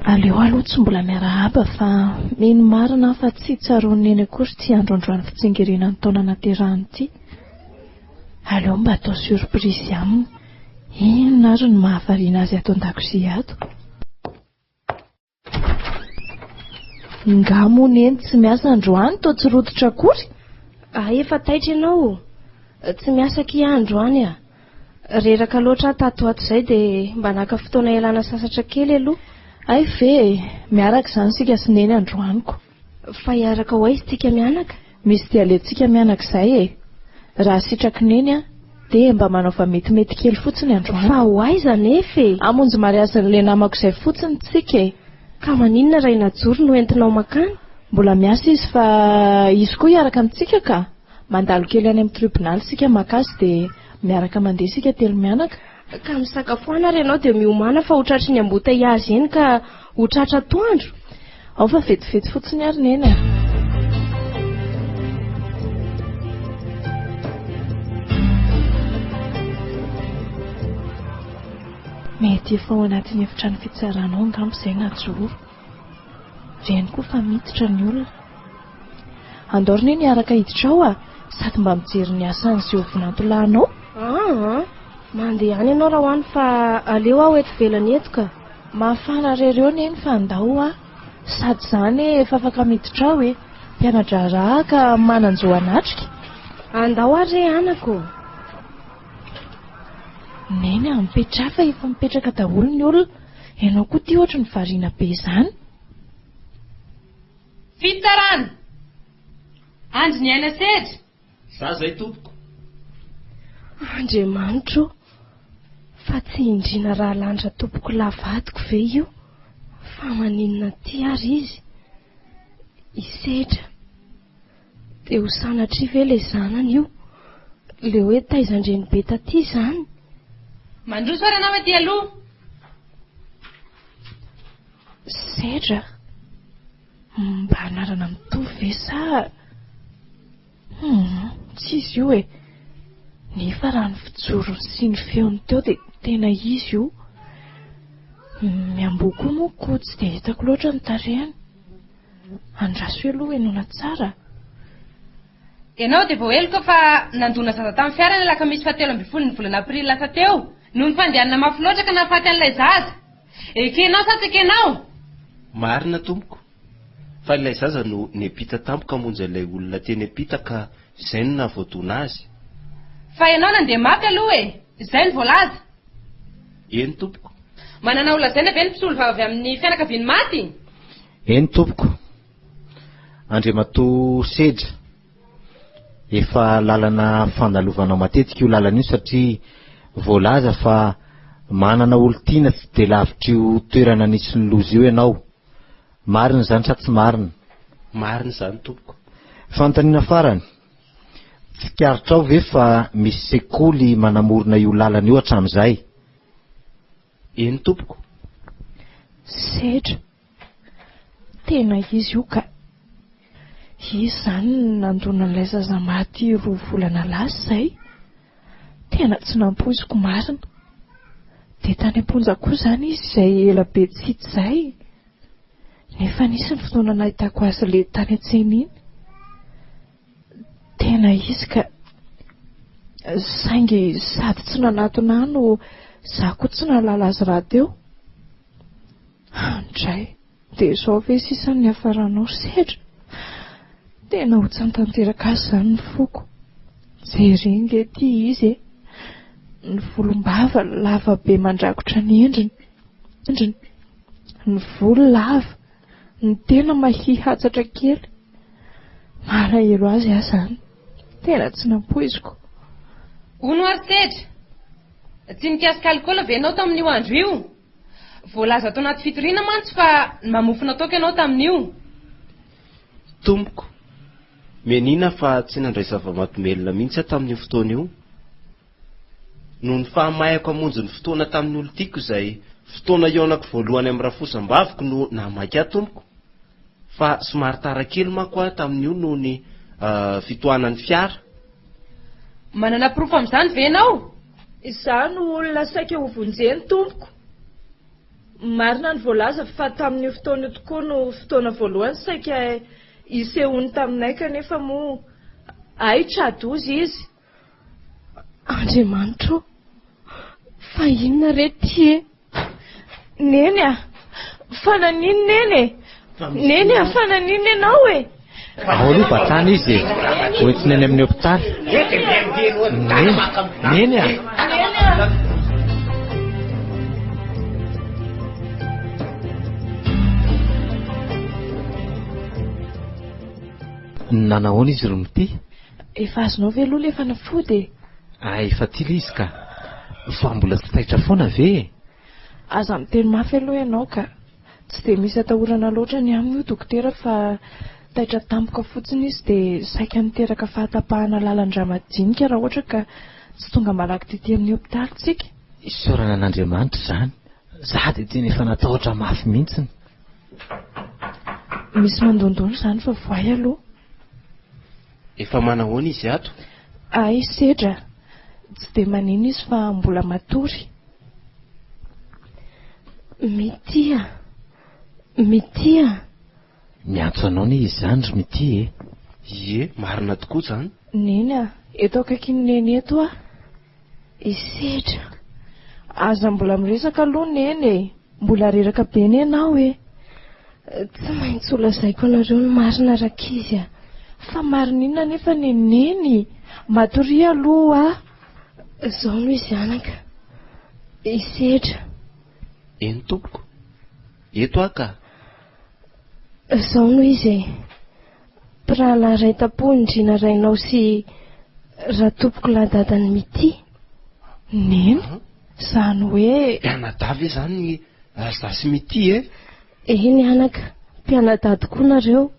Aleo aloha tsy mbola miarahaba fa mino marina fa tsy tsaroany eny akory tsy androandroany fitsingerenany taona naterahany ity. Aleo mba atao surprise aminy. Inona ary ny mahavariana azy ato an-dakozia ato? Ngamony eny tsy miasa androany to tsy rototra akory? Efa taitra ianao. Tsy miasa ki androany a. Reraka loatra tato ato izay dia mba naka fotoana ialana sasatra kely aloha. Ay ve, miaraka izany sika sineny androaniko. Fa hiaraka ho aiza tsika mianaka? Misy dia alentsika mianaka izay e. Raha sitraky neny a, dia mba manao fa metimety kely fotsiny androany. Fa ho aiza nefa e? Amonjy mariazan'ilay namako izay fotsiny tsika e. Ka maninona ray najoro no entinao makany? Mbola miasa izy fa izy koa hiaraka amintsika ka. Mandalo kely any amin'ny tribonaly sika makasy dia miaraka mandeha sika telo mianaka. Ka misakafoana ary ianao dia miomana fa ho tratry ny ambota iazy eny ka ho tratra toandro. Ao fa vetivety fotsiny ary neny a. Mety efa ao anatin'ny efitrano fitsarana ao angambo izay najoro. Reny koa fa miditra ny olona. Andorony eny hiaraka hiditra ao a, sady mba mijery ny asany sy ovinantolahanao. Mandeha any ianao raha hoany fa aleo aho eto velany eto ka. Mafana rereo neny fa andao a. Sady izany efa afaka miditra ao e. Mpianatra raraka mananjo anatrika. Andao ary anako. Neny a mipetra fa efa mipetraka daholo ny olona. Ianao koa ty ohatry ny variana be izany. Fitsarana. Anjo ny aina sedra. Za zay tompoko. Andriamanitro. Fa tsy indrina raha landra tompoko lavadiko ve io? Fa maninona ty ary izy? Isedra. Dia ho sanatry ve le zanany io? Le hoe taizandreny be taty izany. Mandroso ary anao aty aloha. Sedra. Mba anarana mitovy ve sa? Tsy izy io e. Nefa raha ny fijoro sy ny feony teo dia tena izy io. Miamboko moa tsy dia hitako loatra ny tarehany. Andraso aloha enona tsara. Ianao dia voaheloka fa nandona zaza tamin'ny fiarana laka misy 17 ny volana aprily lasa teo. Noho ny fandehanana mafy loatra ka nahafaty an'ilay zaza. Ekenao sa tsy ekenao? Marina tompoko. Fa ilay zaza no nepita tampoka monja ilay olona teny epita ka izay no nahavoadona azy. Fa ianao nandeha mafy aloha e. Izay ny voalaza. Eny tompoko. Manana olona izay na ve ny mpisolo vavy amin'ny fianakaviany maty? Eny tompoko. Andriamatoa sedra. Efa lalana fandalovanao matetika io lalana io satria voalaza fa manana olontiana tsy dia lavitra io toerana nisy ny loza io ianao. Marina izany sa tsy marina? Marina izany tompoko. Fantaniana farany. Tsikaritra ao ve fa misy sekoly manamorona io lalana io hatramin'izay? Eny tompoko. Sedra. Tena izy io ka. Izy izany nandona n'ilay zaza maty 2 volana lasa izay. Tena tsy nampoiziko marina. Dia tany am-ponja koa izany izy izay ela be tsy hita izay. Nefa nisy ny fotoana nahitako azy le tany an-tsena iny. Tena izy ka. Saingy sady tsy nanatona no za koa tsy nahalala azy raha teo. Andray. Dia izao ve sisa ny hafaranao sedra? Tena ho tsy tanteraka azy izany ny foko. Jeringe ty izy e. Ny volombava lava be mandrakotra ny endriny. Ny volo lava. Ny tena mahia hatsatra kely. Malahelo azy aho izany. tena tsy nampoiziko. Ono ary sedra. Tsy nikasika alikaola ve ianao tamin'io andro io? Voalaza tao anaty fitoriana mantsy fa mamofona toka ianao tamin'io. Tompoko, menina fa tsy nandray zava-matomelona mihitsy tamin'io fotoana io. Noho ny fahamayako hamonjy ny fotoana tamin'ny olo tiako izay fotoana ionako voalohany amin'ny rafosam-baviko no namaika tompoko. Fa somary tara kely manko aho tamin'io noho ny fitohanan'ny fiara. Manana proof amin'izany ve ianao? Izaho no olona saika ho vonjeny tompoko. Marina ny voalaza fa tamin'io fotoana tokoa no fotoana voalohany saika isehony taminay kanefa moa tradozy izy. Andriamanitro, fa inona re ty? Neny a, fananiny neny? Neny a, fananiny ianao e? Ao aloha batrana izy hoentina any amin'ny hopitaly. Neny a. Nanahoana izy romity? Efa azonao ve aloha le fanafody? Efa tily izy ka. Fa mbola tsy taitra foana ve? Aza miteny mafy aloha ianao ka. Tsy dia misy atahorana loatra ny aminy io dokotera fa taitra tampoka fotsiny izy dia saika niteraka fahatapahana lalan-dra-madinika raha ohatra ka tsy tonga malaky tety amin'ny hopitaly tsika. Isaorana an'Andriamanitra izany. Za dia tena efa natahotra mafy mihitsy. Misy mandondony izany fa voay aloha. Efa manahoana izy ato? Sedra. Tsy dia manino izy fa mbola matory. Mity. Miantso anao ne izy zany ry mity e? Ie, marina tokoa zany. Neny a, eto akaiky neny eto a. Sedra. Aza mbola miresaka aloha neny e. Mbola reraka be ny ianao e. Tsy maintsy olazaiko anareo ny marina rakizy a. Fa marinina nefa neny. Matory aloha a. Zao no izy anaka. Sedra. Eny tompoko. Eto aka. Zao no izy. Prala ray taponindrina rainao sy raha tompoko ladadany mity. Neny? Zany hoe Pianadavy zany zasy mity e? Eny anaka, pianadady koa nareo.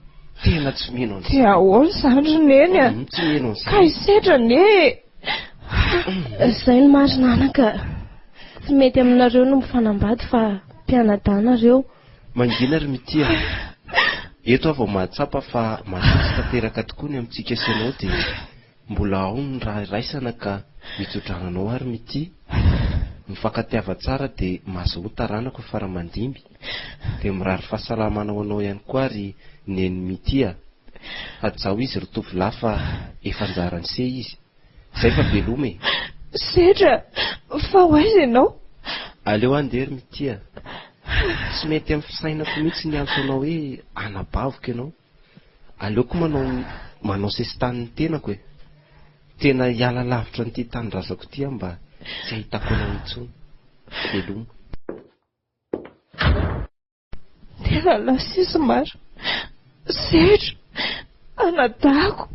Tena tsy mino an'izany. Tia ahoana izany ry neny a? Tsy mino an'izany. Ka isedra ne. Izay no marina anaka. Tsy mety aminareo no mifanambady fa pianadanareo. Mangina ry mity a. Eto avao mahatsapa fa masitsy tanteraka tokoa ny amintsika sy ianao dia mbola ao ny raha raisana ka mitsodrananao ary mity. Mifankatiava tsara dia mahazo taranako faramandimby dia mirary fahasalamana ho anao ihany koa ary neny mity a. Fa izy ry tovolahy fa efa anjarany se izy. Izay fa velome. Sedra, fa hoaiza ianao? Aleo andeha ry mity a. Tsy mety amin'ny fisainako mihitsy ny antso anao hoe anabaviko ianao. Aleoko manao sesitany ny tenako e. Tena hiala lavitra n'ity tanindrazako ity mba tsy ahitako anao intsony. Veloma. Tena lasisy maro. Sedra, anadako.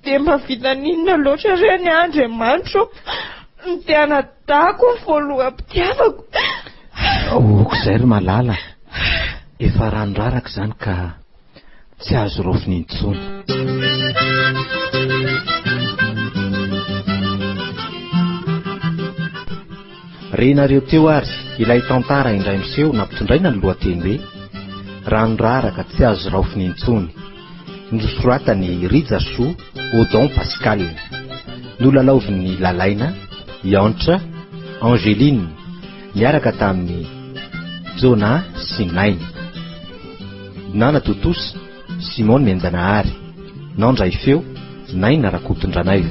Dia mahavita ninona loatra re ny Andriamanitro. Dia anadako ny voaloham-pitiavako. Izay ry malala. Efa rano raraka izany ka tsy azo rofiny intsony. Renareo teo ary ilay tantara indray miseho nampitondraina ny lohateny hoe rano raraka tsy azo raofiny intsony. Nosoratany Rijaso Odon Pascal. Nolalaovin'ny Lalaina Yantra Angeline miaraka tamin'ny Jona sy Nainy. Nana Totosa Simone Mendanahary. Nandray feo Naina Rakotondranaivo.